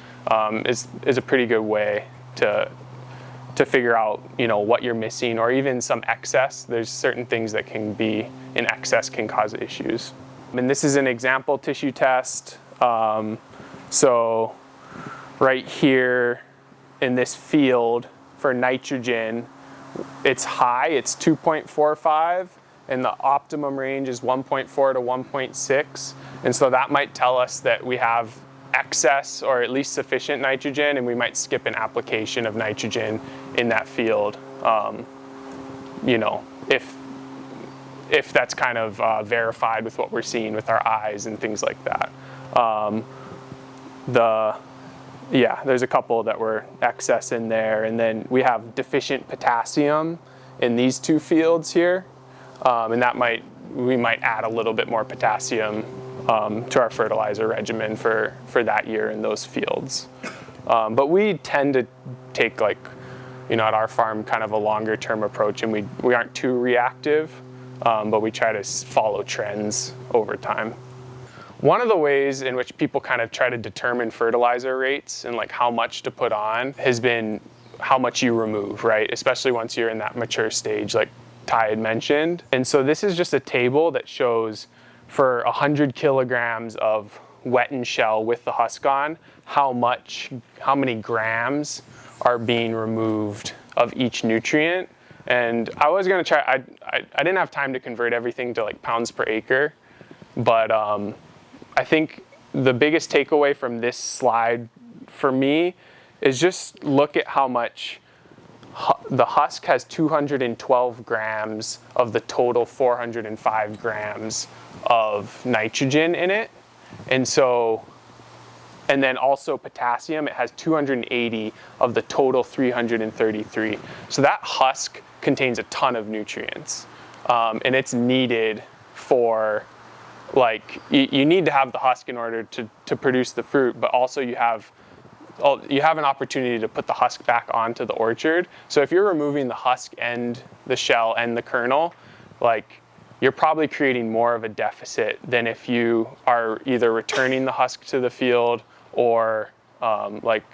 is a pretty good way to figure out, you know, what you're missing, or even some excess. There's certain things that can be in excess can cause issues. And this is an example tissue test. So right here in this field for nitrogen, it's high, it's 2.45, and the optimum range is 1.4 to 1.6. And so that might tell us that we have excess or at least sufficient nitrogen, and we might skip an application of nitrogen in that field, you know, if that's kind of verified with what we're seeing with our eyes and things like that. There's a couple that were excess in there, and then we have deficient potassium in these two fields here, and we might add a little bit more potassium to our fertilizer regimen for that year in those fields. But we tend to take like at our farm, kind of a longer term approach, and we aren't too reactive, but we try to follow trends over time. One of the ways in which people kind of try to determine fertilizer rates and like how much to put on has been how much you remove, right? Especially once you're in that mature stage, like Tai had mentioned. And so this is just a table that shows for 100 kilograms of wet and shell with the husk on, how many grams are being removed of each nutrient. And I was gonna try, I didn't have time to convert everything to like pounds per acre, but I think the biggest takeaway from this slide for me is just look at how much the husk has 212 grams of the total 405 grams of nitrogen in it. And then also potassium, it has 280 of the total 333. So that husk contains a ton of nutrients, and it's needed for, like, you need to have the husk in order to produce the fruit, but also you have an opportunity to put the husk back onto the orchard. So if you're removing the husk and the shell and the kernel, like, you're probably creating more of a deficit than if you are either returning the husk to the field or like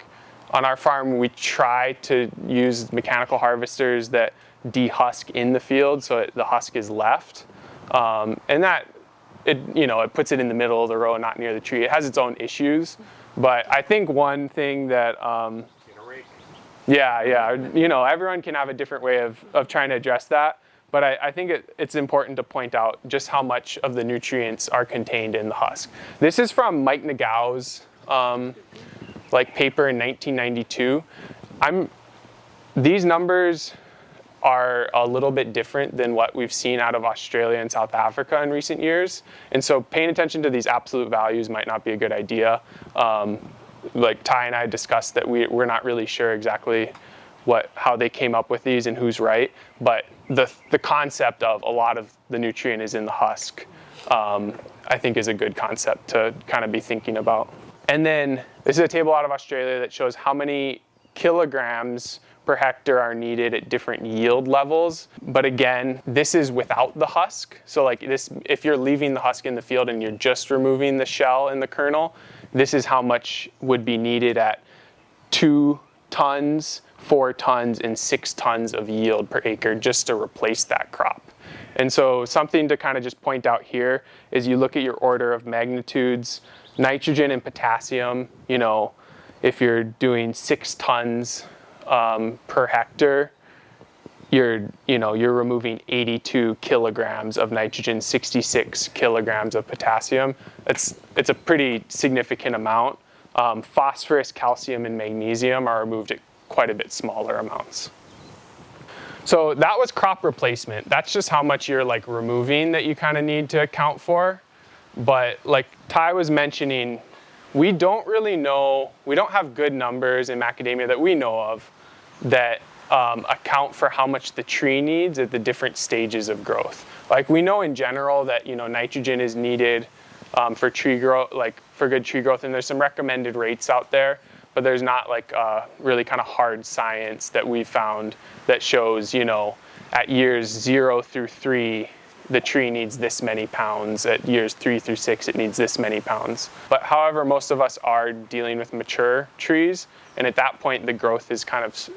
on our farm, we try to use mechanical harvesters that dehusk in the field so the husk is left. And that, it puts it in the middle of the row, not near the tree. It has its own issues, but I think one thing that, everyone can have a different way of trying to address that. But I think it's important to point out just how much of the nutrients are contained in the husk. This is from Mike Nagau's paper in 1992. These numbers are a little bit different than what we've seen out of Australia and South Africa in recent years. And so paying attention to these absolute values might not be a good idea. Like Tai and I discussed that we're not really sure exactly how they came up with these and who's right, but the concept of a lot of the nutrient is in the husk, I think is a good concept to kind of be thinking about. And then this is a table out of Australia that shows how many kilograms per hectare are needed at different yield levels. But again, this is without the husk. So like this, if you're leaving the husk in the field and you're just removing the shell and the kernel, this is how much would be needed at 2 tons, 4 tons, and 6 tons of yield per acre just to replace that crop. And so something to kind of just point out here is you look at your order of magnitudes, nitrogen and potassium, if you're doing 6 tons per hectare, you're removing 82 kilograms of nitrogen, 66 kilograms of potassium. It's a pretty significant amount. Phosphorus, calcium, and magnesium are removed at quite a bit smaller amounts. So that was crop replacement. That's just how much you're like removing that you kind of need to account for. But like Tai was mentioning, we don't really know, we don't have good numbers in macadamia that we know of that account for how much the tree needs at the different stages of growth. Like we know in general that nitrogen is needed for tree growth, like for good tree growth, and there's some recommended rates out there, but there's not like really kind of hard science that we found that shows at years 0 through 3 the tree needs this many pounds, at years 3 through 6 it needs this many pounds. But however, most of us are dealing with mature trees, and at that point the growth is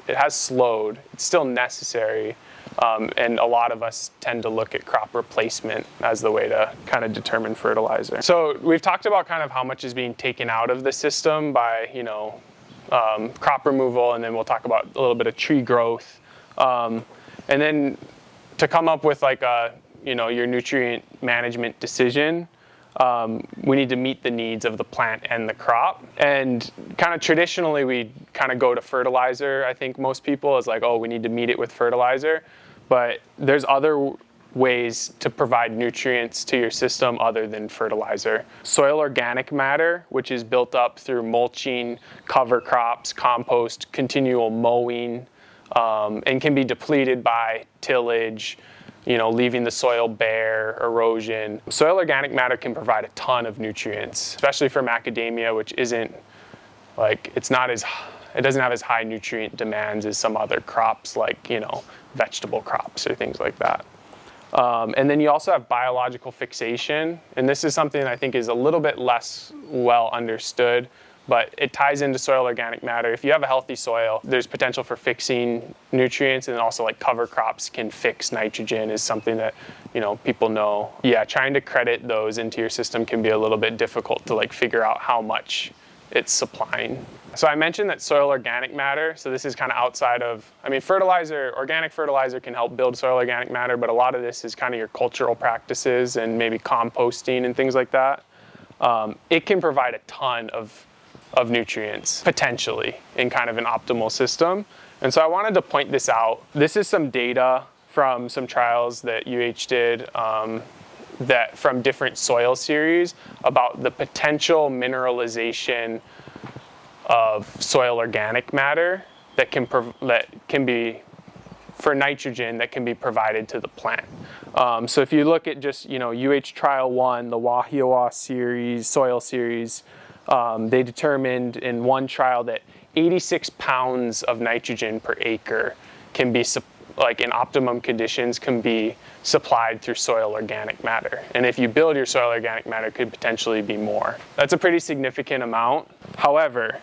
it has slowed. It's still necessary, and a lot of us tend to look at crop replacement as the way to kind of determine fertilizer. So we've talked about kind of how much is being taken out of the system by crop removal, and then we'll talk about a little bit of tree growth, and then to come up with like your nutrient management decision, we need to meet the needs of the plant and the crop. And kind of traditionally, we kind of go to fertilizer. I think most people is like, oh, we need to meet it with fertilizer. But there's other ways to provide nutrients to your system other than fertilizer. Soil organic matter, which is built up through mulching, cover crops, compost, continual mowing, and can be depleted by tillage, leaving the soil bare, erosion. Soil organic matter can provide a ton of nutrients, especially for macadamia, which isn't like, it's not it doesn't have as high nutrient demands as some other crops like, you know, vegetable crops or things like that. And then you also have biological fixation, and this is something I think is a little bit less well understood, but it ties into soil organic matter. If you have a healthy soil, there's potential for fixing nutrients, and also like cover crops can fix nitrogen is something that, you know, people know. Yeah, trying to credit those into your system can be a little bit difficult to like figure out how much it's supplying. So I mentioned that soil organic matter, so this is kind of outside of, I mean, organic fertilizer can help build soil organic matter, but a lot of this is kind of your cultural practices and maybe composting and things like that. It can provide a ton of nutrients, potentially, in kind of an optimal system. And so I wanted to point this out. This is some data from some trials that UH did that from different soil series about the potential mineralization of soil organic matter that can be for nitrogen that can be provided to the plant. So if you look at just, you know, UH trial 1, the Wahiawa series, soil series, they determined in one trial that 86 pounds of nitrogen per acre can be, like in optimum conditions, can be supplied through soil organic matter. And if you build your soil organic matter, it could potentially be more. That's a pretty significant amount. However,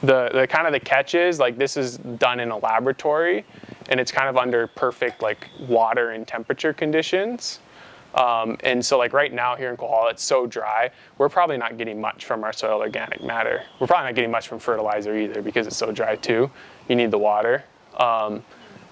the kind of the catch is, like, this is done in a laboratory, and it's kind of under perfect like water and temperature conditions. And so like right now here in Kohala, it's so dry, we're probably not getting much from our soil organic matter. We're probably not getting much from fertilizer either because it's so dry too. You need the water.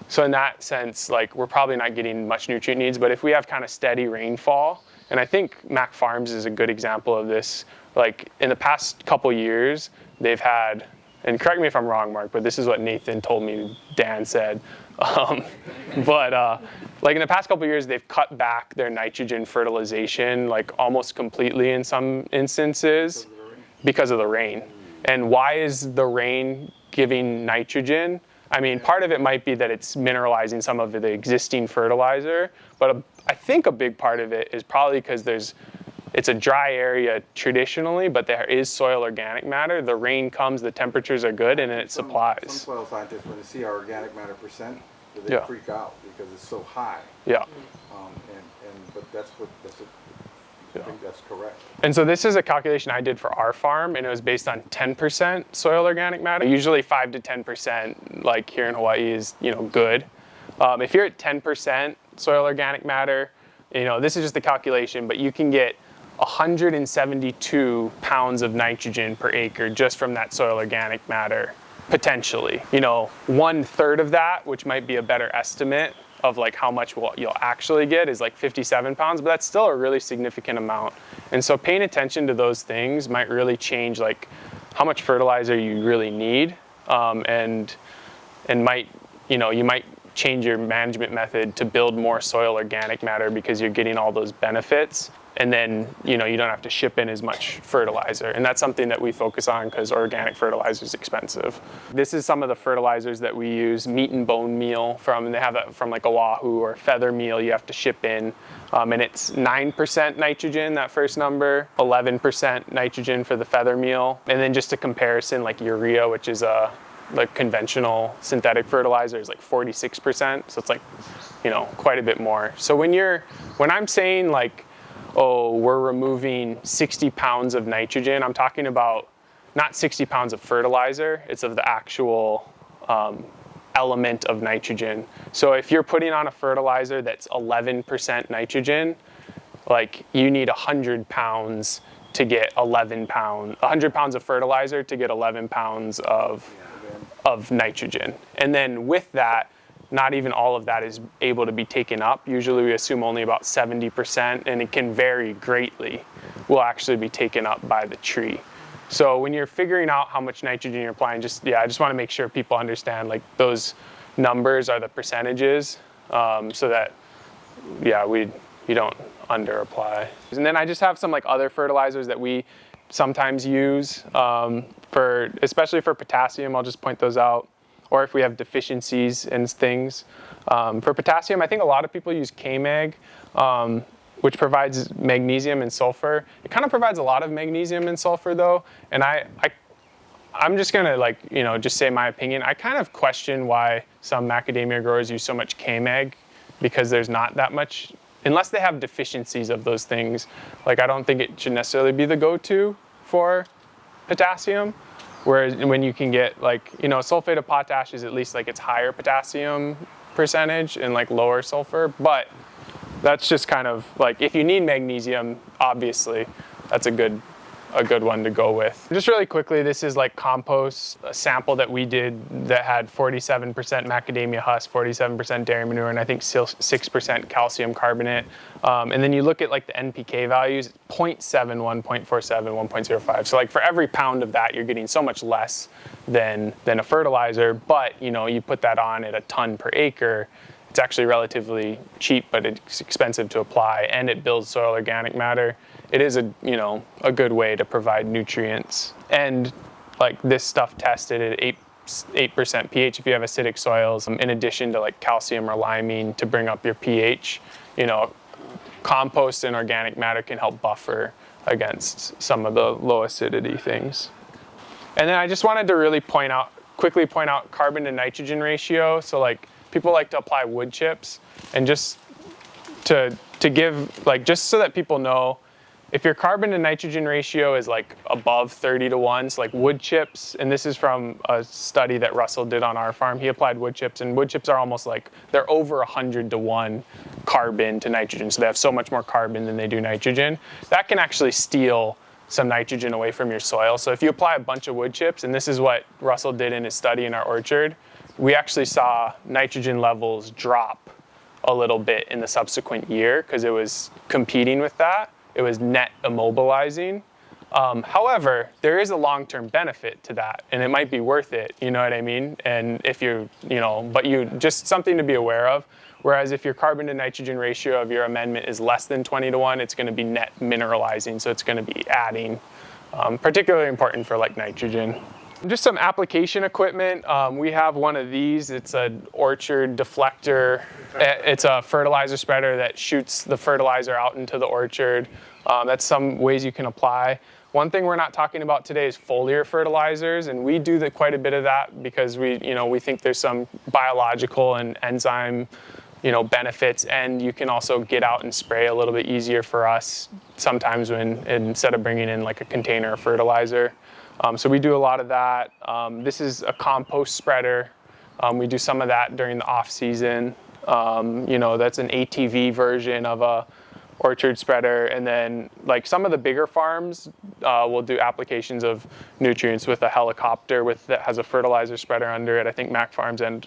So in that sense, like, we're probably not getting much nutrient needs, but if we have kind of steady rainfall, and I think Mac Farms is a good example of this, like in the past couple years, they've had, and correct me if I'm wrong, Mark, but this is what Nathan told me, Dan said. Like in the past couple of years, they've cut back their nitrogen fertilization like almost completely in some instances because of the rain. And why is the rain giving nitrogen? I mean, part of it might be that it's mineralizing some of the existing fertilizer, but I think a big part of it is probably because it's a dry area traditionally, but there is soil organic matter. The rain comes, the temperatures are good, and it supplies. Some soil scientists, when they see our organic matter percent, they freak out because it's so high. Yeah. But that's what I think that's correct. And so this is a calculation I did for our farm, and it was based on 10% soil organic matter. Usually 5 to 10%, like here in Hawaii, is, you know, good. If you're at 10% soil organic matter, you know, this is just the calculation, but you can get 172 pounds of nitrogen per acre just from that soil organic matter, potentially. You know, 1/3 of that, which might be a better estimate of like how much you'll actually get, is like 57 pounds, but that's still a really significant amount. And so paying attention to those things might really change like how much fertilizer you really need, and might, you know, you might change your management method to build more soil organic matter because you're getting all those benefits. And then, you know, you don't have to ship in as much fertilizer. And that's something that we focus on because organic fertilizer is expensive. This is some of the fertilizers that we use, meat and bone meal and they have that from like Oahu, or feather meal you have to ship in. And it's 9% nitrogen, that first number, 11% nitrogen for the feather meal. And then just a comparison, like urea, which is like conventional synthetic fertilizer, is like 46%. So it's like, you know, quite a bit more. So when I'm saying like, oh, we're removing 60 pounds of nitrogen, I'm talking about not 60 pounds of fertilizer, it's of the actual element of nitrogen. So if you're putting on a fertilizer that's 11% nitrogen, like you need 100 pounds to get 11 pounds, 100 pounds of fertilizer to get 11 pounds of nitrogen. And then with that, not even all of that is able to be taken up. Usually we assume only about 70%, and it can vary greatly, will actually be taken up by the tree. So when you're figuring out how much nitrogen you're applying, I just want to make sure people understand like those numbers are the percentages, so that, you don't under apply. And then I just have some like other fertilizers that we sometimes use especially for potassium. I'll just point those out. Or if we have deficiencies in things. For potassium, I think a lot of people use K-Mag, which provides magnesium and sulfur. It kind of provides a lot of magnesium and sulfur though, and I I'm just gonna like, just say my opinion. I kind of question why some macadamia growers use so much K-Mag, because there's not that much, unless they have deficiencies of those things. Like, I don't think it should necessarily be the go-to for potassium. Whereas when you can get like, sulfate of potash is at least like it's higher potassium percentage and like lower sulfur, but that's just kind of like, if you need magnesium, obviously that's a good one to go with. Just really quickly, this is like compost, a sample that we did that had 47% macadamia husk, 47% dairy manure, and I think 6% calcium carbonate. And then you look at like the NPK values, 0.71, 0.47, 1.05. So like for every pound of that, you're getting so much less than a fertilizer, but you put that on at a ton per acre. It's actually relatively cheap, but it's expensive to apply, and it builds soil organic matter. It is a good way to provide nutrients. And like this stuff tested at 8% pH if you have acidic soils, in addition to like calcium or liming to bring up your pH. Compost and organic matter can help buffer against some of the low acidity things. And then I just wanted to really quickly point out carbon to nitrogen ratio. So like people like to apply wood chips, and just to give, like, just so that people know, if your carbon to nitrogen ratio is like above 30-1, so like wood chips, and this is from a study that Russell did on our farm, he applied wood chips, and wood chips are almost like, they're over 100-1 carbon to nitrogen, so they have so much more carbon than they do nitrogen. That can actually steal some nitrogen away from your soil. So if you apply a bunch of wood chips, and this is what Russell did in his study in our orchard, we actually saw nitrogen levels drop a little bit in the subsequent year because it was competing with that. It was net immobilizing. However, there is a long-term benefit to that, and it might be worth it, you know what I mean? And if just something to be aware of. Whereas if your carbon to nitrogen ratio of your amendment is less than 20-1, it's going to be net mineralizing, so it's going to be adding, particularly important for like nitrogen. Just some application equipment. We have one of these. It's an orchard deflector. It's a fertilizer spreader that shoots the fertilizer out into the orchard. That's some ways you can apply. One thing we're not talking about today is foliar fertilizers, and we do quite a bit of that because we think there's some biological and enzyme benefits, and you can also get out and spray a little bit easier for us sometimes instead of bringing in like a container of fertilizer. So we do a lot of that. This is a compost spreader. We do some of that during the off season. That's an ATV version of a orchard spreader. And then like some of the bigger farms will do applications of nutrients with a helicopter that has a fertilizer spreader under it. I think Mac Farms and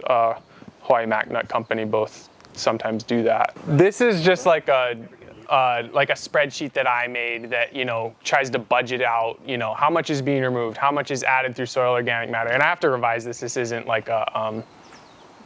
Hawaii Mac Nut Company both sometimes do that. This is just like a spreadsheet that I made that, tries to budget out, how much is being removed, how much is added through soil organic matter. And I have to revise this. This isn't like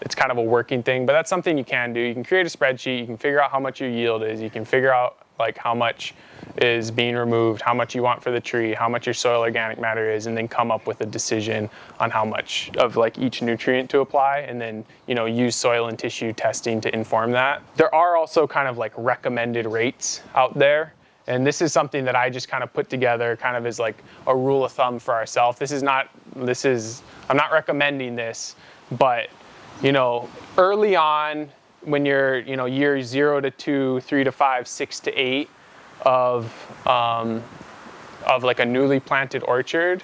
it's kind of a working thing, but that's something you can do. You can create a spreadsheet. You can figure out how much your yield is. You can figure out like how much is being removed, how much you want for the tree, how much your soil organic matter is, and then come up with a decision on how much of like each nutrient to apply, and then use soil and tissue testing to inform that. There are also kind of like recommended rates out there, and this is something that I just kind of put together kind of as like a rule of thumb for ourselves. I'm not recommending this, but early on, when you're, year 0 to 2, 3 to 5, 6 to 8 of like a newly planted orchard,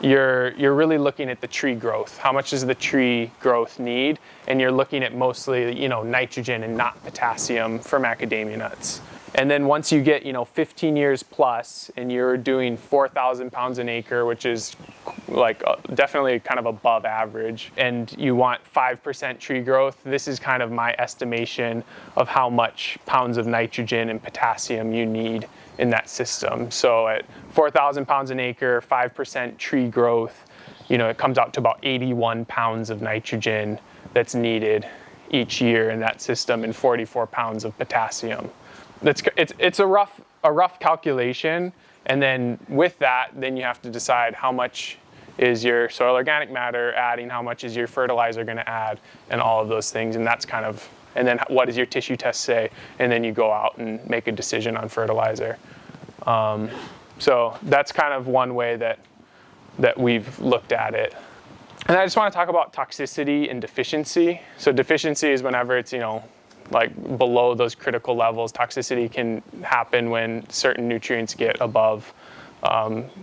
you're really looking at the tree growth. How much does the tree growth need? And you're looking at mostly, nitrogen and not potassium for macadamia nuts. And then once you get, 15 years plus, and you're doing 4,000 pounds an acre, which is like definitely kind of above average, and you want 5% tree growth, this is kind of my estimation of how much pounds of nitrogen and potassium you need in that system. So at 4,000 pounds an acre, 5% tree growth, it comes out to about 81 pounds of nitrogen that's needed each year in that system, and 44 pounds of potassium. It's a rough calculation, and then with that, then you have to decide how much is your soil organic matter adding, how much is your fertilizer going to add, and all of those things. And that's and then what does your tissue test say? And then you go out and make a decision on fertilizer. So that's kind of one way that that we've looked at it. And I just want to talk about toxicity and deficiency. So deficiency is whenever it's, like below those critical levels. Toxicity can happen when certain nutrients get above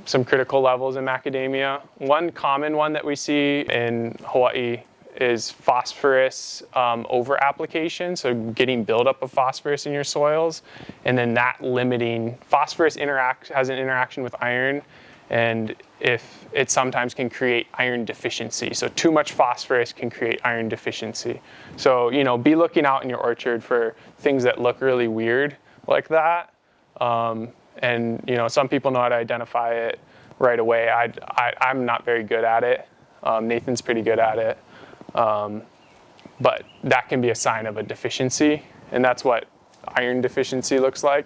some critical levels in macadamia. One common one that we see in Hawaii is phosphorus over application, so getting buildup of phosphorus in your soils, and then that limiting, phosphorus has an interaction with iron, and if it sometimes can create iron deficiency. So too much phosphorus can create iron deficiency. So, be looking out in your orchard for things that look really weird like that. And some people know how to identify it right away. I'm not very good at it. Nathan's pretty good at it. But that can be a sign of a deficiency, and that's what iron deficiency looks like.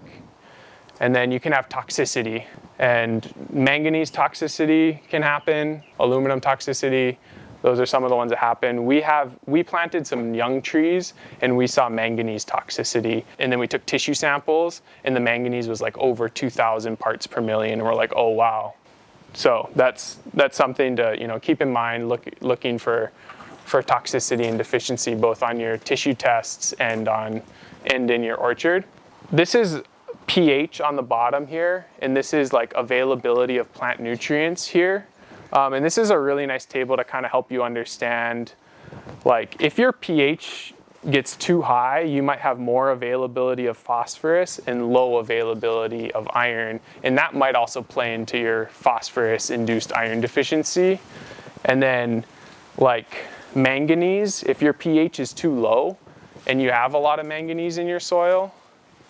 And then you can have toxicity, and manganese toxicity can happen, aluminum toxicity. Those are some of the ones that happen. We planted some young trees and we saw manganese toxicity, and then we took tissue samples and the manganese was like over 2,000 parts per million, and we're like, oh wow. So that's something to keep in mind, looking for toxicity and deficiency both on your tissue tests and in your orchard. This is pH on the bottom here, and this is like availability of plant nutrients here. And this is a really nice table to kind of help you understand, like if your pH gets too high, you might have more availability of phosphorus and low availability of iron, and that might also play into your phosphorus-induced iron deficiency. And then like manganese, if your pH is too low and you have a lot of manganese in your soil,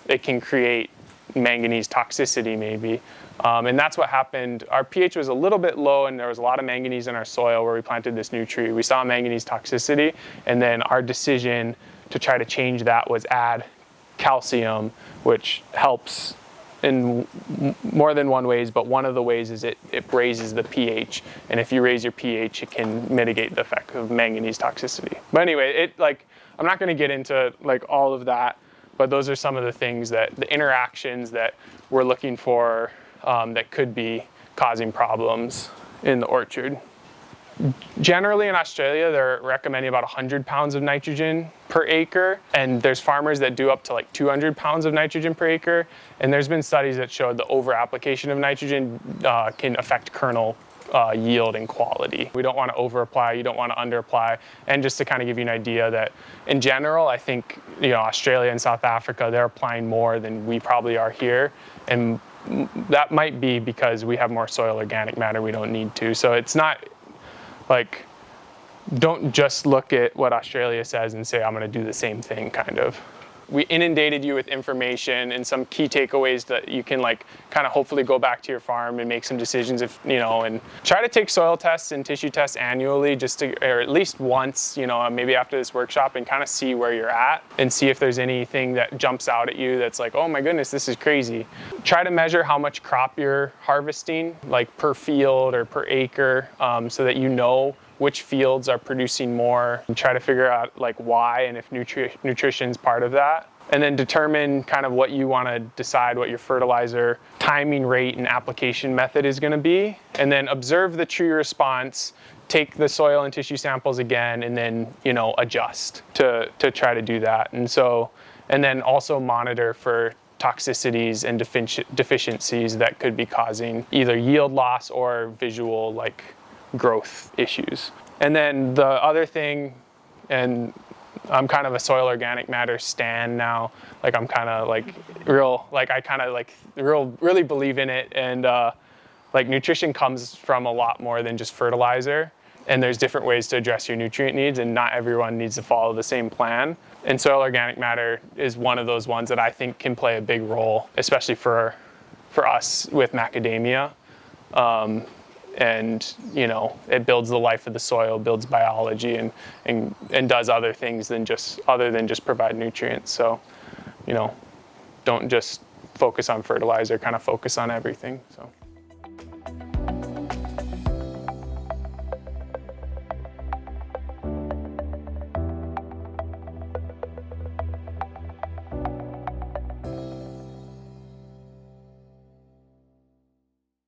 it can create manganese toxicity maybe. And that's what happened. Our pH was a little bit low and there was a lot of manganese in our soil where we planted this new tree. We saw manganese toxicity, and then our decision to try to change that was add calcium, which helps in more than one ways, but one of the ways is it raises the pH. And if you raise your pH, it can mitigate the effect of manganese toxicity. But anyway, I'm not going to get into like all of that, but those are some of the things the interactions that we're looking for that could be causing problems in the orchard. Generally in Australia, they're recommending about 100 pounds of nitrogen per acre, and there's farmers that do up to like 200 pounds of nitrogen per acre. And there's been studies that show the over application of nitrogen can affect kernel yield and quality. We don't want to over apply, you don't want to under apply. And just to kind of give you an idea that in general, I think Australia and South Africa, they're applying more than we probably are here. And that might be because we have more soil organic matter we don't need to. So it's not like, don't just look at what Australia says and say, I'm going to do the same thing, kind of. We inundated you with information and some key takeaways that you can like kind of hopefully go back to your farm and make some decisions and try to take soil tests and tissue tests annually, or at least once, maybe after this workshop, and kind of see where you're at and see if there's anything that jumps out at you that's like, oh my goodness, this is crazy. Try to measure how much crop you're harvesting, like per field or per acre, so that you know which fields are producing more, and try to figure out like why and if nutrition is part of that. And then determine kind of what you want to decide what your fertilizer timing rate and application method is going to be. And then observe the tree response, take the soil and tissue samples again, and then, adjust to try to do that. And then also monitor for toxicities and deficiencies that could be causing either yield loss or visual like growth issues. And then the other thing, and I'm kind of a soil organic matter stan now, like I'm kind of like really believe in it, and like nutrition comes from a lot more than just fertilizer, and there's different ways to address your nutrient needs, and not everyone needs to follow the same plan. And soil organic matter is one of those ones that I think can play a big role, especially for us with macadamia. And it builds the life of the soil, builds biology, and does other things than just provide nutrients. So, don't just focus on fertilizer, kind of focus on everything. So.